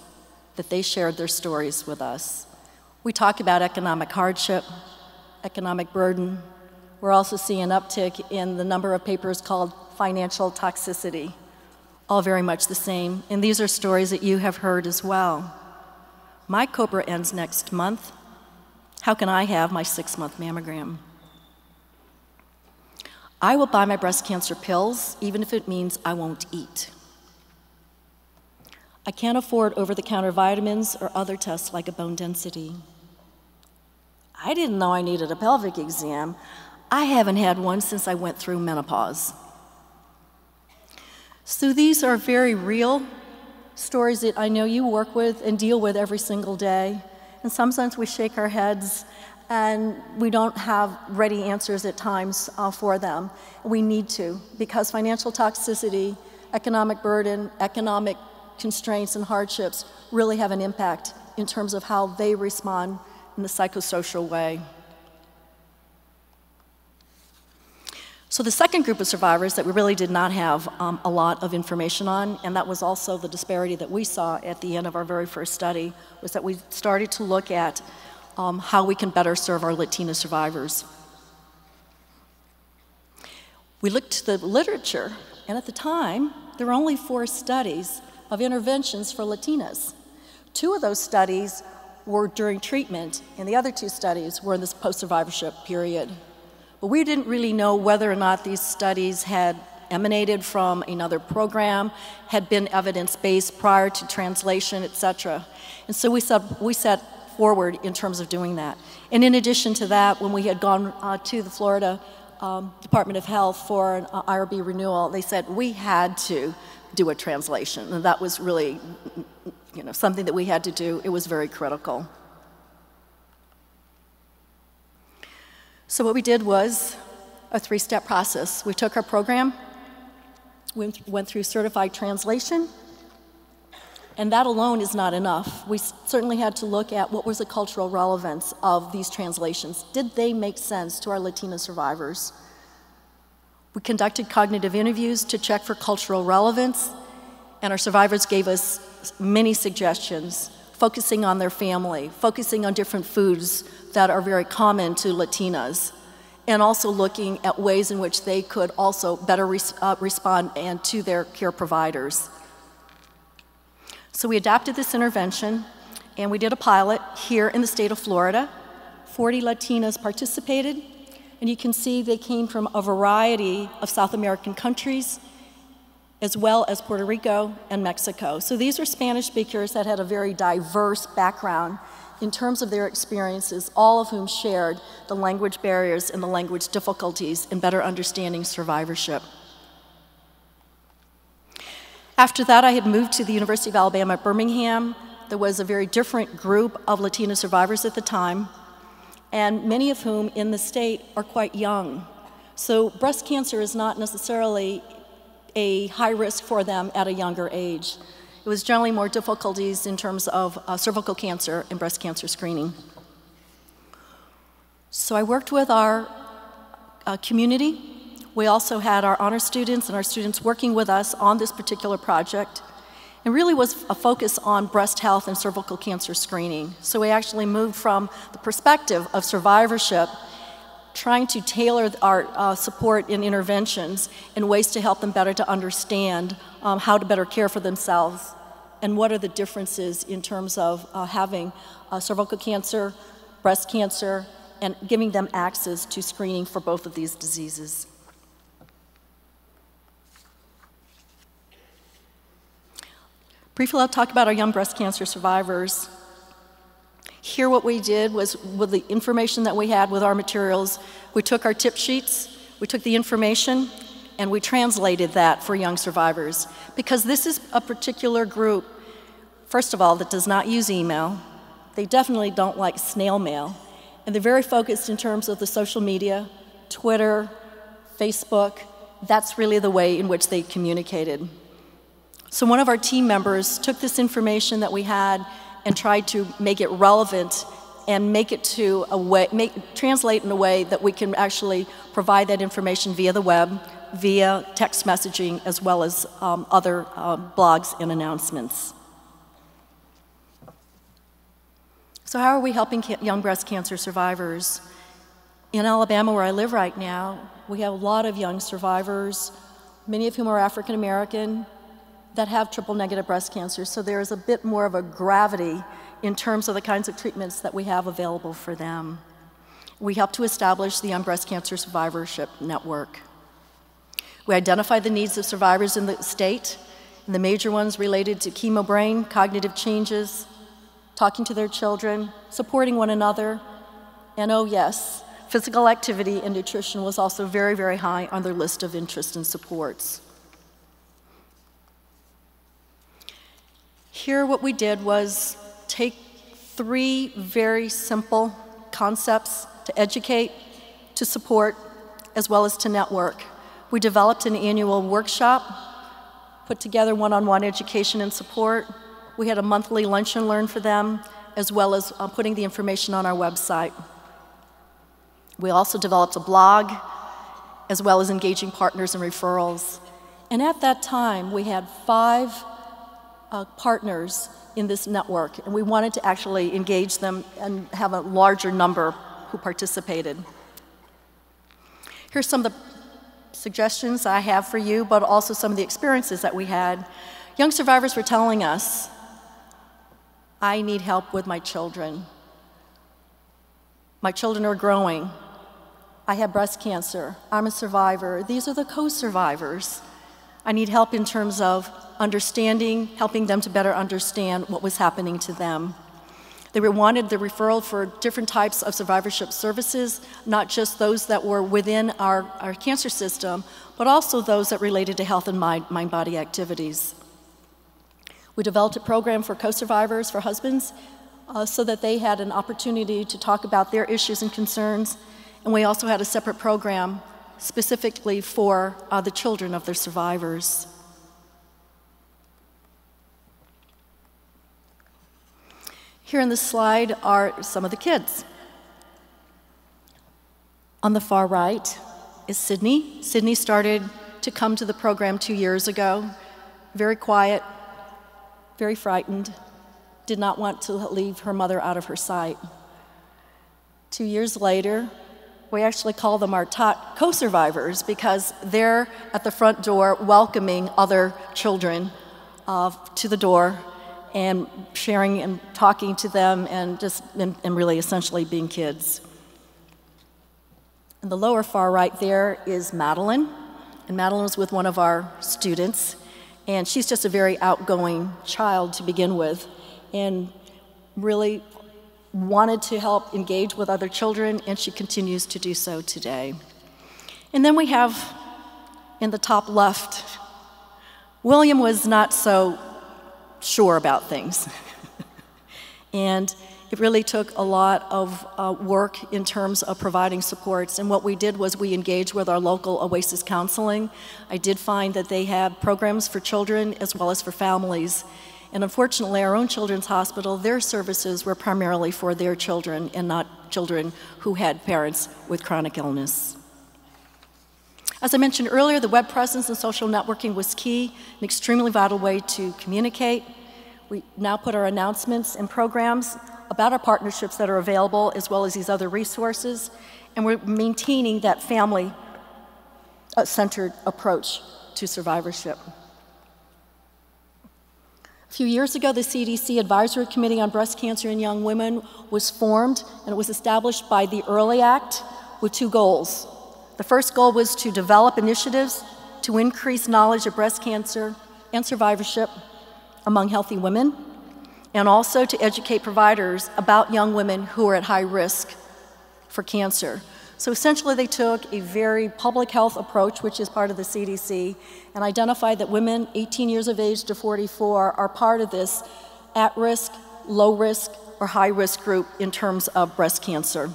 Speaker 4: that they shared their stories with us. We talk about economic hardship, economic burden. We're also seeing an uptick in the number of papers called financial toxicity, all very much the same. And these are stories that you have heard as well. My COBRA ends next month. How can I have my 6-month mammogram? I will buy my breast cancer pills, even if it means I won't eat. I can't afford over-the-counter vitamins or other tests like a bone density. I didn't know I needed a pelvic exam. I haven't had one since I went through menopause. So these are very real stories that I know you work with and deal with every single day. And sometimes we shake our heads and we don't have ready answers at times for them. We need to, because financial toxicity, economic burden, economic constraints and hardships really have an impact in terms of how they respond in the psychosocial way. So the second group of survivors that we really did not have a lot of information on, and that was also the disparity that we saw at the end of our very first study, was that we started to look at how we can better serve our Latina survivors. We looked to the literature, and at the time, there were only 4 studies of interventions for Latinas. 2 of those studies were during treatment, and the other 2 studies were in this post-survivorship period. But we didn't really know whether or not these studies had emanated from another program, had been evidence-based prior to translation, et cetera. And so we set forward in terms of doing that. And in addition to that, when we had gone to the Florida Department of Health for an IRB renewal, they said we had to do a translation. And that was really, something that we had to do. It was very critical. So what we did was a 3-step process. We took our program, we went through certified translation, and that alone is not enough. We certainly had to look at what was the cultural relevance of these translations. Did they make sense to our Latina survivors? We conducted cognitive interviews to check for cultural relevance, and our survivors gave us many suggestions, focusing on their family, focusing on different foods that are very common to Latinas, and also looking at ways in which they could also better respond and to their care providers. So we adapted this intervention, and we did a pilot here in the state of Florida. 40 Latinas participated, and you can see they came from a variety of South American countries, as well as Puerto Rico and Mexico. So these are Spanish speakers that had a very diverse background in terms of their experiences, all of whom shared the language barriers and the language difficulties in better understanding survivorship. After that, I had moved to the University of Alabama at Birmingham. There was a very different group of Latina survivors at the time, and many of whom in the state are quite young. So breast cancer is not necessarily a high risk for them at a younger age. It was generally more difficulties in terms of cervical cancer and breast cancer screening. So I worked with our community. We also had our honor students and our students working with us on this particular project. It really was a focus on breast health and cervical cancer screening. So we actually moved from the perspective of survivorship, trying to tailor our support and interventions in ways to help them better to understand how to better care for themselves and what are the differences in terms of having cervical cancer, breast cancer, and giving them access to screening for both of these diseases. Briefly, I'll talk about our young breast cancer survivors. Here what we did was, with the information that we had with our materials, we took our tip sheets, we took the information, and we translated that for young survivors. Because this is a particular group, first of all, that does not use email. They definitely don't like snail mail. And they're very focused in terms of the social media, Twitter, Facebook. That's really the way in which they communicated. So one of our team members took this information that we had and tried to make it relevant and make it to a way, translate in a way that we can actually provide that information via the web, via text messaging, as well as other blogs and announcements. So how are we helping young breast cancer survivors? In Alabama, where I live right now, we have a lot of young survivors, many of whom are African American, that have triple-negative breast cancer, so there is a bit more of a gravity in terms of the kinds of treatments that we have available for them. We help to establish the Young Breast Cancer Survivorship Network. We identify the needs of survivors in the state, and the major ones related to chemo brain, cognitive changes, talking to their children, supporting one another, and oh yes, physical activity and nutrition was also very, very high on their list of interests and supports. Here what we did was take 3 very simple concepts to educate, to support, as well as to network. We developed an annual workshop, put together one-on-one education and support. We had a monthly lunch and learn for them, as well as putting the information on our website. We also developed a blog, as well as engaging partners and referrals. And at that time, we had 5 partners in this network, and we wanted to actually engage them and have a larger number who participated. Here's some of the suggestions I have for you, but also some of the experiences that we had. Young survivors were telling us, I need help with my children. My children are growing. I have breast cancer. I'm a survivor. These are the co-survivors. I need help in terms of understanding, helping them to better understand what was happening to them. They wanted the referral for different types of survivorship services, not just those that were within our cancer system, but also those that related to health and mind-body activities. We developed a program for co-survivors, for husbands, so that they had an opportunity to talk about their issues and concerns. And we also had a separate program specifically for the children of their survivors. Here on this slide are some of the kids. On the far right is Sydney. Sydney started to come to the program 2 years ago. Very quiet, very frightened, did not want to leave her mother out of her sight. 2 years later, we actually call them our top co-survivors because they're at the front door welcoming other children to the door and sharing and talking to them and really essentially being kids. In the lower far right there is Madeline, and Madeline was with one of our students, and she's just a very outgoing child to begin with, and really wanted to help engage with other children, and she continues to do so today. And then we have, in the top left, William was not so sure about things. And it really took a lot of work in terms of providing supports. And what we did was we engaged with our local Oasis Counseling. I did find that they had programs for children as well as for families. And unfortunately, our own children's hospital, their services were primarily for their children and not children who had parents with chronic illness. As I mentioned earlier, the web presence and social networking was key, an extremely vital way to communicate. We now put our announcements and programs about our partnerships that are available, as well as these other resources, and we're maintaining that family-centered approach to survivorship. A few years ago, the CDC Advisory Committee on Breast Cancer in Young Women was formed, and it was established by the Early Act with 2 goals. The first goal was to develop initiatives to increase knowledge of breast cancer and survivorship among healthy women, and also to educate providers about young women who are at high risk for cancer. So essentially they took a very public health approach, which is part of the CDC, and identified that women 18 years of age to 44 are part of this at-risk, low-risk, or high-risk group in terms of breast cancer.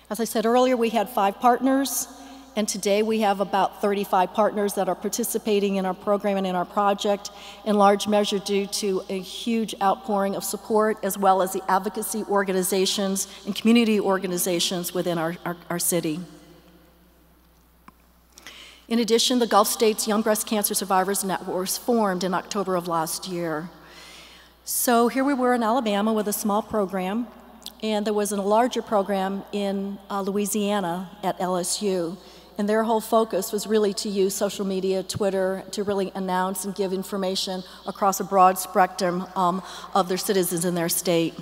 Speaker 4: As I said earlier, we had 5 partners, and today we have about 35 partners that are participating in our program and in our project, in large measure due to a huge outpouring of support, as well as the advocacy organizations and community organizations within our city. In addition, the Gulf States Young Breast Cancer Survivors Network was formed in October of last year. So here we were in Alabama with a small program, and there was a larger program in Louisiana at LSU. And their whole focus was really to use social media, Twitter, to really announce and give information across a broad spectrum of their citizens in their state.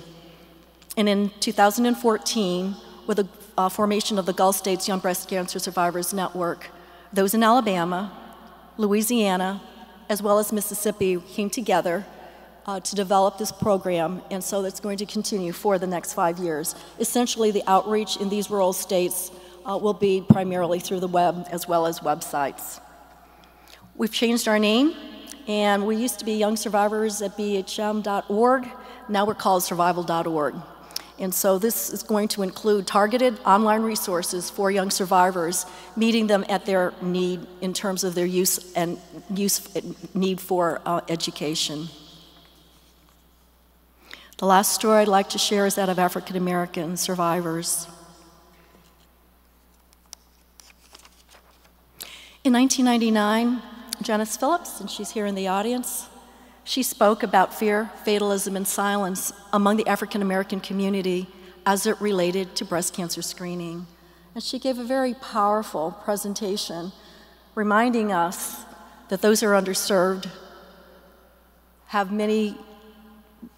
Speaker 4: And in 2014, with the formation of the Gulf States Young Breast Cancer Survivors Network, those in Alabama, Louisiana, as well as Mississippi came together to develop this program, and so that's going to continue for the next 5 years. Essentially, the outreach in these rural states will be primarily through the web as well as websites. We've changed our name, and we used to be Young Survivors at BHM.org. Now we're called Survival.org. And so this is going to include targeted online resources for young survivors, meeting them at their need in terms of their need for education. The last story I'd like to share is that of African American survivors. In 1999, Janice Phillips, and she's here in the audience, she spoke about fear, fatalism, and silence among the African American community as it related to breast cancer screening. And she gave a very powerful presentation reminding us that those who are underserved have many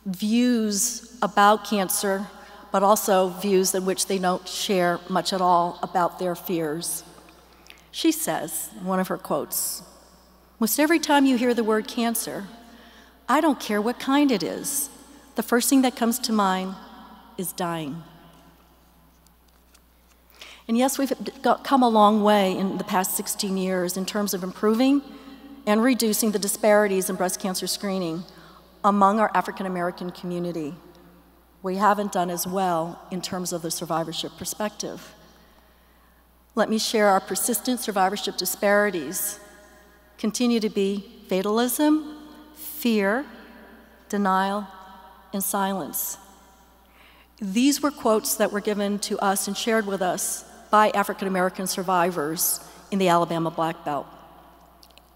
Speaker 4: views about cancer, but also views in which they don't share much at all about their fears. She says, in one of her quotes, "Most every time you hear the word cancer, I don't care what kind it is, the first thing that comes to mind is dying." And yes, we've come a long way in the past 16 years in terms of improving and reducing the disparities in breast cancer screening among our African American community. We haven't done as well in terms of the survivorship perspective. Let me share our persistent survivorship disparities continue to be fatalism, fear, denial, and silence. These were quotes that were given to us and shared with us by African American survivors in the Alabama Black Belt.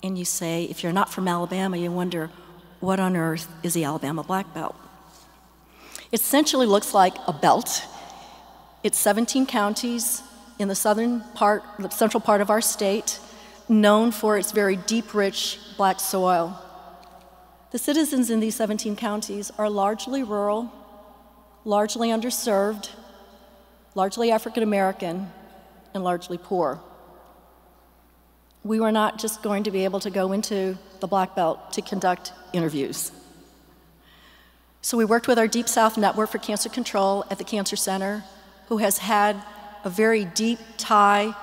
Speaker 4: And you say, if you're not from Alabama, you wonder, what on earth is the Alabama Black Belt? It essentially looks like a belt. It's 17 counties in the central part of our state, known for its very deep, rich black soil. The citizens in these 17 counties are largely rural, largely underserved, largely African American, and largely poor. We were not just going to be able to go into the Black Belt to conduct interviews. So we worked with our Deep South Network for Cancer Control at the Cancer Center, who has had a very deep tie,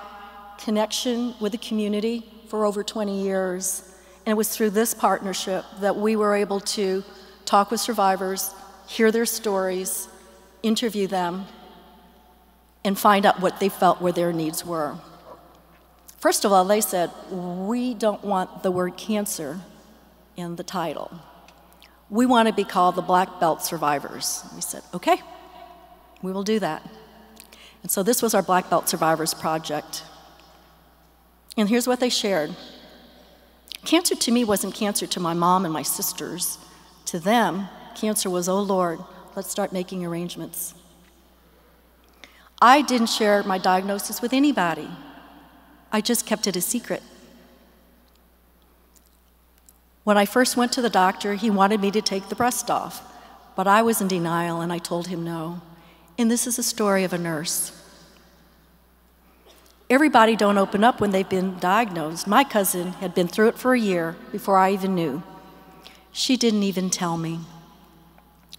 Speaker 4: connection with the community for over 20 years. And it was through this partnership that we were able to talk with survivors, hear their stories, interview them, and find out what they felt were their needs were. First of all, they said, we don't want the word cancer in the title. We want to be called the Black Belt Survivors. We said, okay, we will do that. And so this was our Black Belt Survivors project. And here's what they shared. Cancer to me wasn't cancer to my mom and my sisters. To them, cancer was, oh Lord, let's start making arrangements. I didn't share my diagnosis with anybody. I just kept it a secret. When I first went to the doctor, he wanted me to take the breast off, but I was in denial and I told him no. And this is a story of a nurse. Everybody don't open up when they've been diagnosed. My cousin had been through it for a year before I even knew. She didn't even tell me.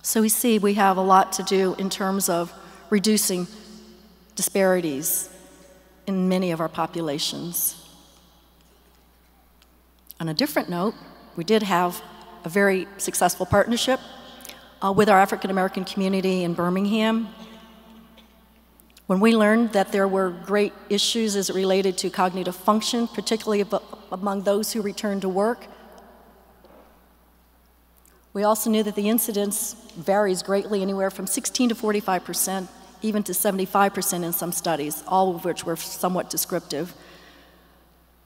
Speaker 4: So we see we have a lot to do in terms of reducing disparities in many of our populations. On a different note, we did have a very successful partnership with our African American community in Birmingham. When we learned that there were great issues as it related to cognitive function, particularly among those who returned to work, we also knew that the incidence varies greatly, anywhere from 16 to 45%, even to 75% in some studies, all of which were somewhat descriptive.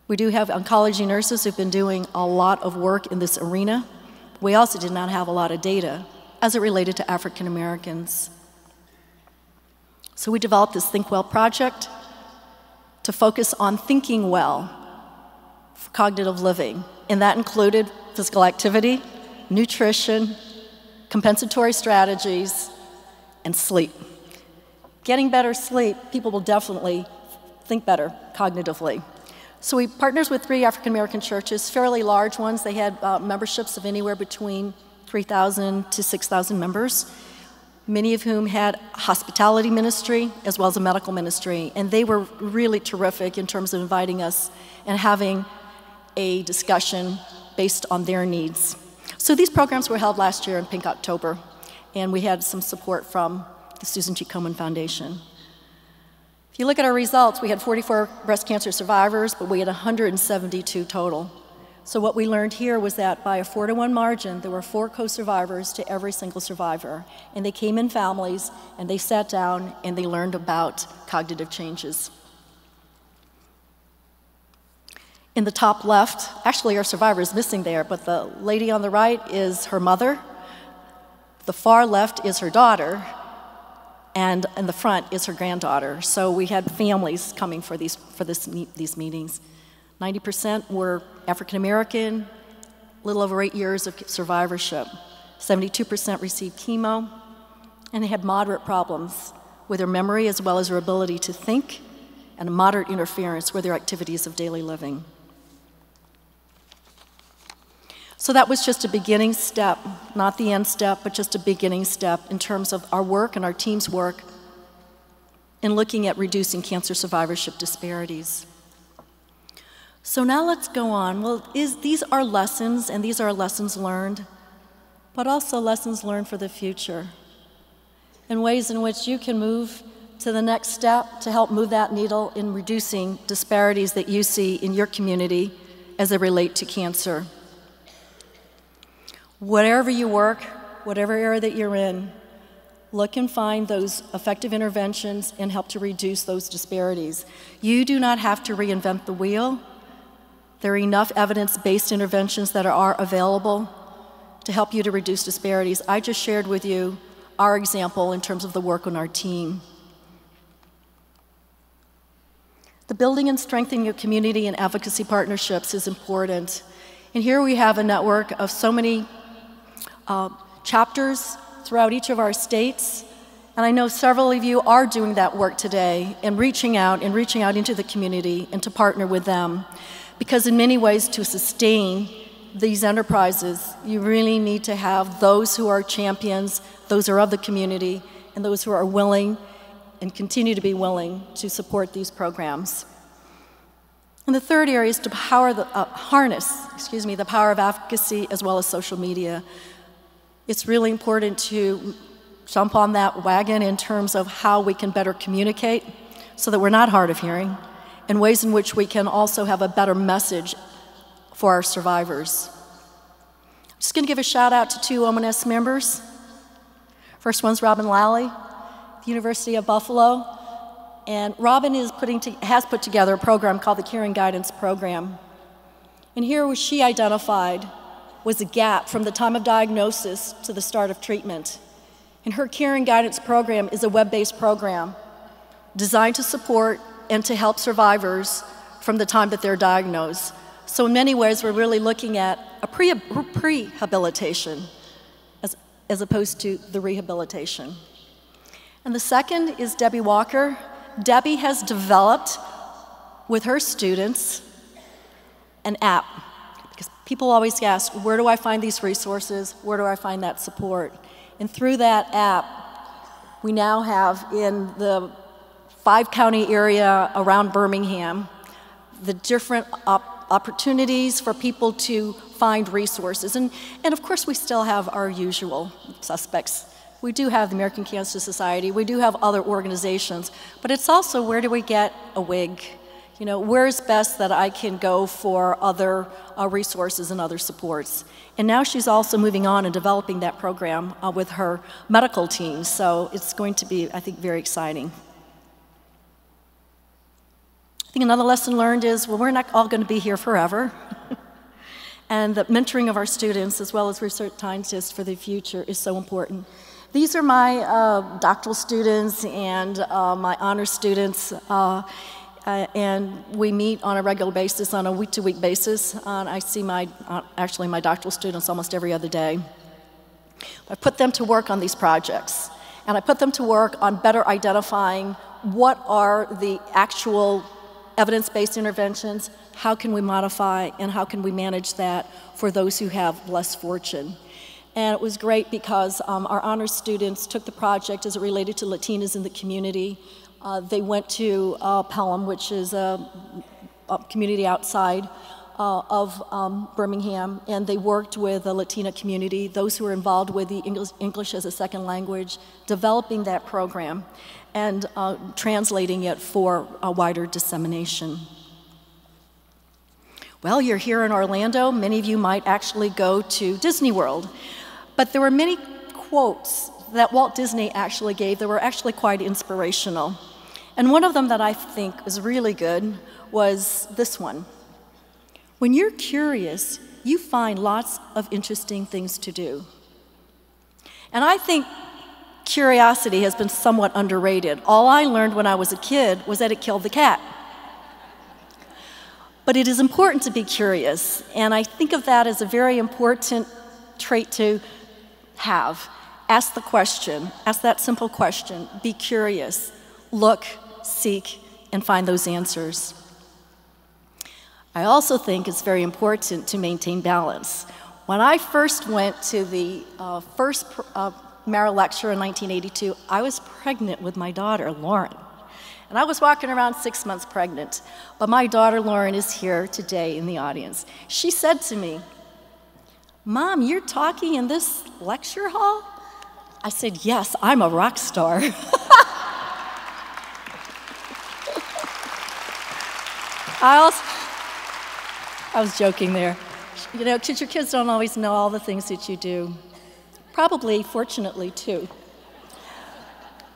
Speaker 4: We do have oncology nurses who've been doing a lot of work in this arena. We also did not have a lot of data as it related to African Americans. So we developed this Think Well project to focus on thinking well for cognitive living, and that included physical activity, nutrition, compensatory strategies, and sleep. Getting better sleep, people will definitely think better cognitively. So we partnered with 3 African American churches, fairly large ones. They had memberships of anywhere between 3,000 to 6,000 members, many of whom had hospitality ministry as well as a medical ministry. And they were really terrific in terms of inviting us and having a discussion based on their needs. So these programs were held last year in Pink October, and we had some support from the Susan G. Komen Foundation. If you look at our results, we had 44 breast cancer survivors, but we had 172 total. So what we learned here was that by a 4-to-1 margin, there were 4 co-survivors to every single survivor. And they came in families, and they sat down, and they learned about cognitive changes. In the top left, actually our survivor is missing there, but the lady on the right is her mother. The far left is her daughter, and in the front is her granddaughter. So we had families coming for these meetings. 90% were African American, a little over 8 years of survivorship. 72% received chemo, and they had moderate problems with their memory as well as their ability to think, and a moderate interference with their activities of daily living. So that was just a beginning step, not the end step, but just a beginning step in terms of our work and our team's work in looking at reducing cancer survivorship disparities. So now let's go on. Well, these are lessons, and these are lessons learned, but also lessons learned for the future, and ways in which you can move to the next step to help move that needle in reducing disparities that you see in your community as they relate to cancer. Wherever you work, whatever area that you're in, look and find those effective interventions and help to reduce those disparities. You do not have to reinvent the wheel. There are enough evidence-based interventions that are available to help you to reduce disparities. I just shared with you our example in terms of the work on our team. The building and strengthening your community and advocacy partnerships is important. And here we have a network of so many chapters throughout each of our states. And I know several of you are doing that work today and reaching out into the community and to partner with them. Because in many ways, to sustain these enterprises, you really need to have those who are champions, those who are of the community, and those who are willing and continue to be willing to support these programs. And the third area is to harness the power of advocacy as well as social media. It's really important to jump on that wagon in terms of how we can better communicate so that we're not hard of hearing, and ways in which we can also have a better message for our survivors. I'm just going to give a shout out to 2 OMNS members. First one's Robin Lally, the University of Buffalo. And Robin has put together a program called the Caring Guidance Program. And here what she identified was a gap from the time of diagnosis to the start of treatment. And her Caring Guidance Program is a web-based program designed to support and to help survivors from the time that they're diagnosed. So in many ways, we're really looking at a prehabilitation as opposed to the rehabilitation. And the second is Debbie Walker. Debbie has developed with her students an app. Because people always ask, where do I find these resources? Where do I find that support? And through that app, we now have in the 5-county area around Birmingham the different opportunities for people to find resources. And of course, we still have our usual suspects. We do have the American Cancer Society, we do have other organizations, but it's also where do we get a WIG? You know, where's best that I can go for other resources and other supports? And now she's also moving on and developing that program with her medical team, so it's going to be, I think, very exciting. I think another lesson learned is, well, we're not all going to be here forever. And the mentoring of our students as well as research scientists for the future is so important. These are my doctoral students and my honor students. And we meet on a regular basis, on a week-to-week basis. I see actually my doctoral students almost every other day. I put them to work on these projects, and I put them to work on better identifying what are the actual evidence-based interventions, how can we modify, and how can we manage that for those who have less fortune. And it was great because our honors students took the project as it related to Latinas in the community. They went to Pelham, which is a community outside of Birmingham, and they worked with the Latina community, those who were involved with the English as a second language, developing that program and translating it for a wider dissemination. Well, you're here in Orlando. Many of you might actually go to Disney World, but there were many quotes that Walt Disney actually gave that were actually quite inspirational. And one of them that I think is really good was this one. When you're curious, you find lots of interesting things to do. And I think curiosity has been somewhat underrated. All I learned when I was a kid was that it killed the cat. But it is important to be curious, and I think of that as a very important trait to have. Ask the question, ask that simple question, be curious, look, seek, and find those answers. I also think it's very important to maintain balance. When I first went to the first Mara lecture in 1982, I was pregnant with my daughter, Lauren. And I was walking around 6 months pregnant, but my daughter, Lauren, is here today in the audience. She said to me, "Mom, you're talking in this lecture hall?" I said, "Yes, I'm a rock star." I was joking there. You know, because your kids don't always know all the things that you do. Probably, fortunately, too.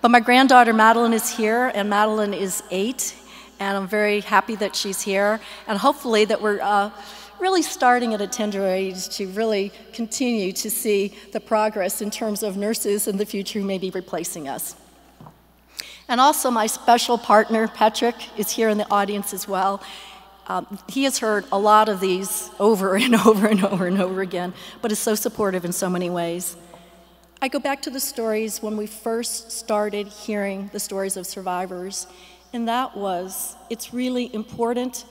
Speaker 4: But my granddaughter Madeline is here, and Madeline is 8, and I'm very happy that she's here, and hopefully that we're really starting at a tender age to really continue to see the progress in terms of nurses in the future who may be replacing us. And also my special partner, Patrick, is here in the audience as well. He has heard a lot of these over and over and over and over again, but is so supportive in so many ways. I go back to the stories when we first started hearing the stories of survivors, and that was, it's really important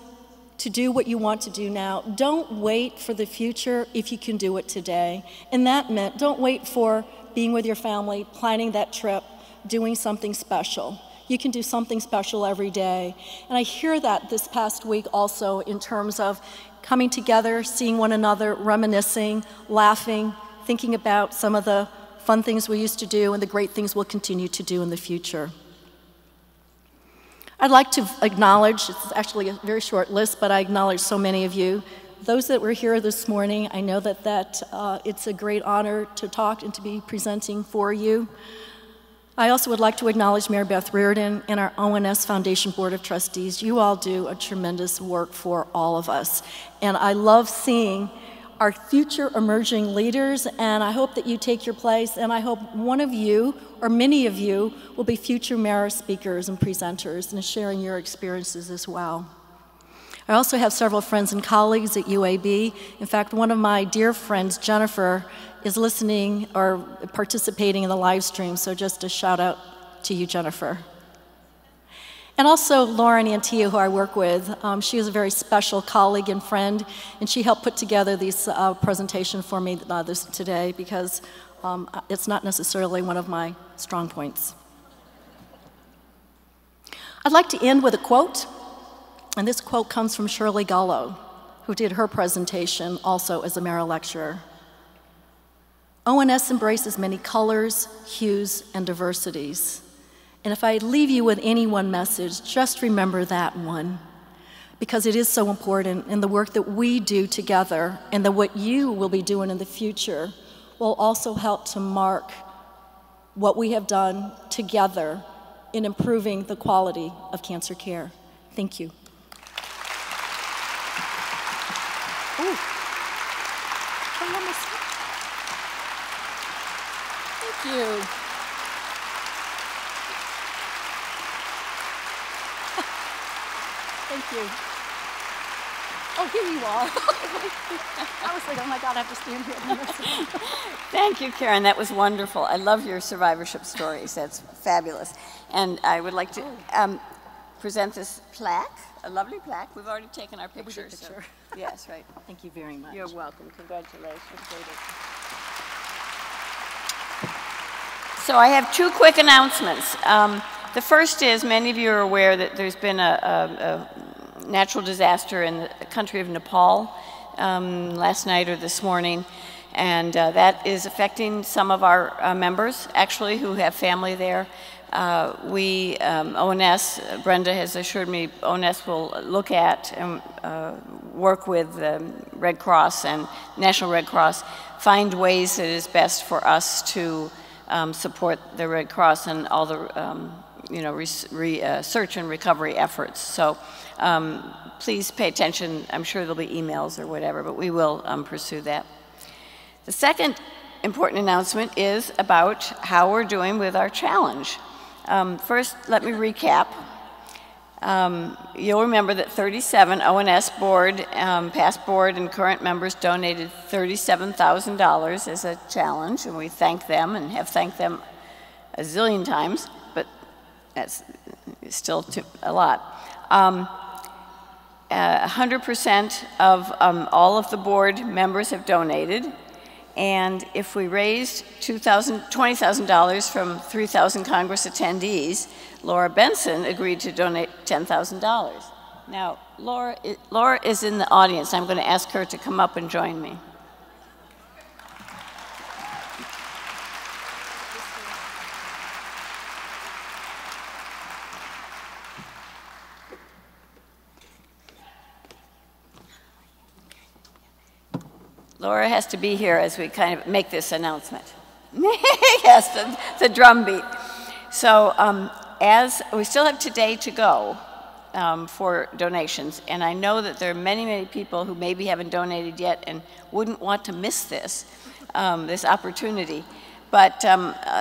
Speaker 4: to do what you want to do now. Don't wait for the future if you can do it today. And that meant don't wait for being with your family, planning that trip, doing something special. You can do something special every day. And I hear that this past week also in terms of coming together, seeing one another, reminiscing, laughing, thinking about some of the fun things we used to do and the great things we'll continue to do in the future. I'd like to acknowledge, it's actually a very short list, but I acknowledge so many of you. Those that were here this morning, I know that it's a great honor to talk and to be presenting for you. I also would like to acknowledge Mary Beth Reardon and our ONS Foundation Board of Trustees. You all do a tremendous work for all of us. And I love seeing our future emerging leaders, and I hope that you take your place, and I hope one of you, or many of you, will be future Mara speakers and presenters and sharing your experiences as well. I also have several friends and colleagues at UAB. In fact, one of my dear friends, Jennifer, is listening or participating in the live stream, so just a shout out to you, Jennifer. And also Lauren Antilla, who I work with. She is a very special colleague and friend, and she helped put together this presentation for me today because it's not necessarily one of my strong points. I'd like to end with a quote, and this quote comes from Shirley Gullo, who did her presentation also as a Mara lecturer. ONS embraces many colors, hues, and diversities. And if I leave you with any one message, just remember that one, because it is so important, and the work that we do together and what you will be doing in the future will also help to mark what we have done together in improving the quality of cancer care. Thank you. Ooh. Thank you. Thank you. Oh, here you are. I was like, oh my God, I have to stand here.
Speaker 1: Thank you, Karen. That was wonderful. I love your survivorship stories. That's fabulous. And I would like to present this plaque, a lovely plaque. We've already taken our picture. So, yes, right.
Speaker 4: Thank you very much.
Speaker 1: You're welcome. Congratulations. So I have two quick announcements. The first is, many of you are aware that there's been a natural disaster in the country of Nepal last night or this morning, and that is affecting some of our members, actually, who have family there. ONS, Brenda has assured me, ONS will look at and work with the Red Cross and National Red Cross, find ways that it is best for us to support the Red Cross and all the search and recovery efforts. So please pay attention. I'm sure there'll be emails or whatever, but we will pursue that. The second important announcement is about how we're doing with our challenge. First, let me recap. You'll remember that 37 ONS board, past board and current members donated $37,000 as a challenge, and we thank them and have thanked them a zillion times, but that's still a lot. 100% of all of the board members have donated, and if we raised $20,000 from 3,000 Congress attendees, Laura Benson agreed to donate $10,000. Now, Laura is in the audience. I'm going to ask her to come up and join me. Laura has to be here as we kind of make this announcement. Yes, the drum beat. So as we still have today to go for donations, and I know that there are many, many people who maybe haven't donated yet and wouldn't want to miss this, this opportunity. But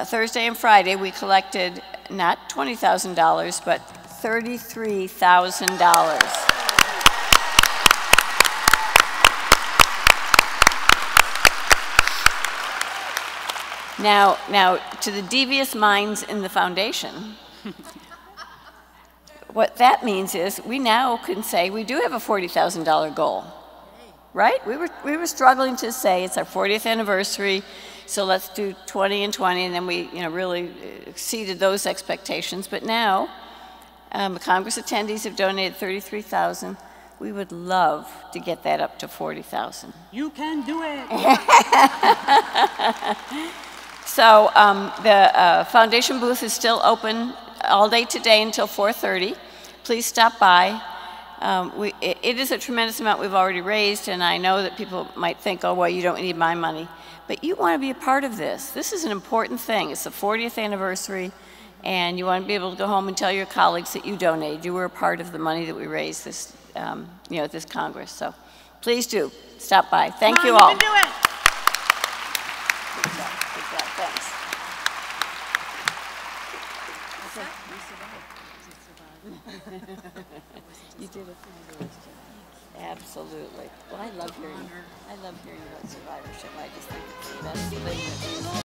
Speaker 1: Thursday and Friday, we collected not $20,000, but $33,000. Now, to the devious minds in the foundation, what that means is we now can say we do have a $40,000 goal, right? We were struggling to say it's our 40th anniversary, so let's do 20 and 20, and then we really exceeded those expectations. But now, Congress attendees have donated $33,000. We would love to get that up to $40,000.
Speaker 5: You can do it.
Speaker 1: So the foundation booth is still open all day today until 4:30. Please stop by. It is a tremendous amount we've already raised, and I know that people might think, oh, well, you don't need my money. But you want to be a part of this. This is an important thing. It's the 40th anniversary, and you want to be able to go home and tell your colleagues that you donated. You were a part of the money that we raised this, at this Congress. So please do stop by. Thank you all.
Speaker 5: You can do it.
Speaker 1: Thanks. You did a fabulous job. Absolutely. Well, I love hearing about survivorship. I just think it's the best thing that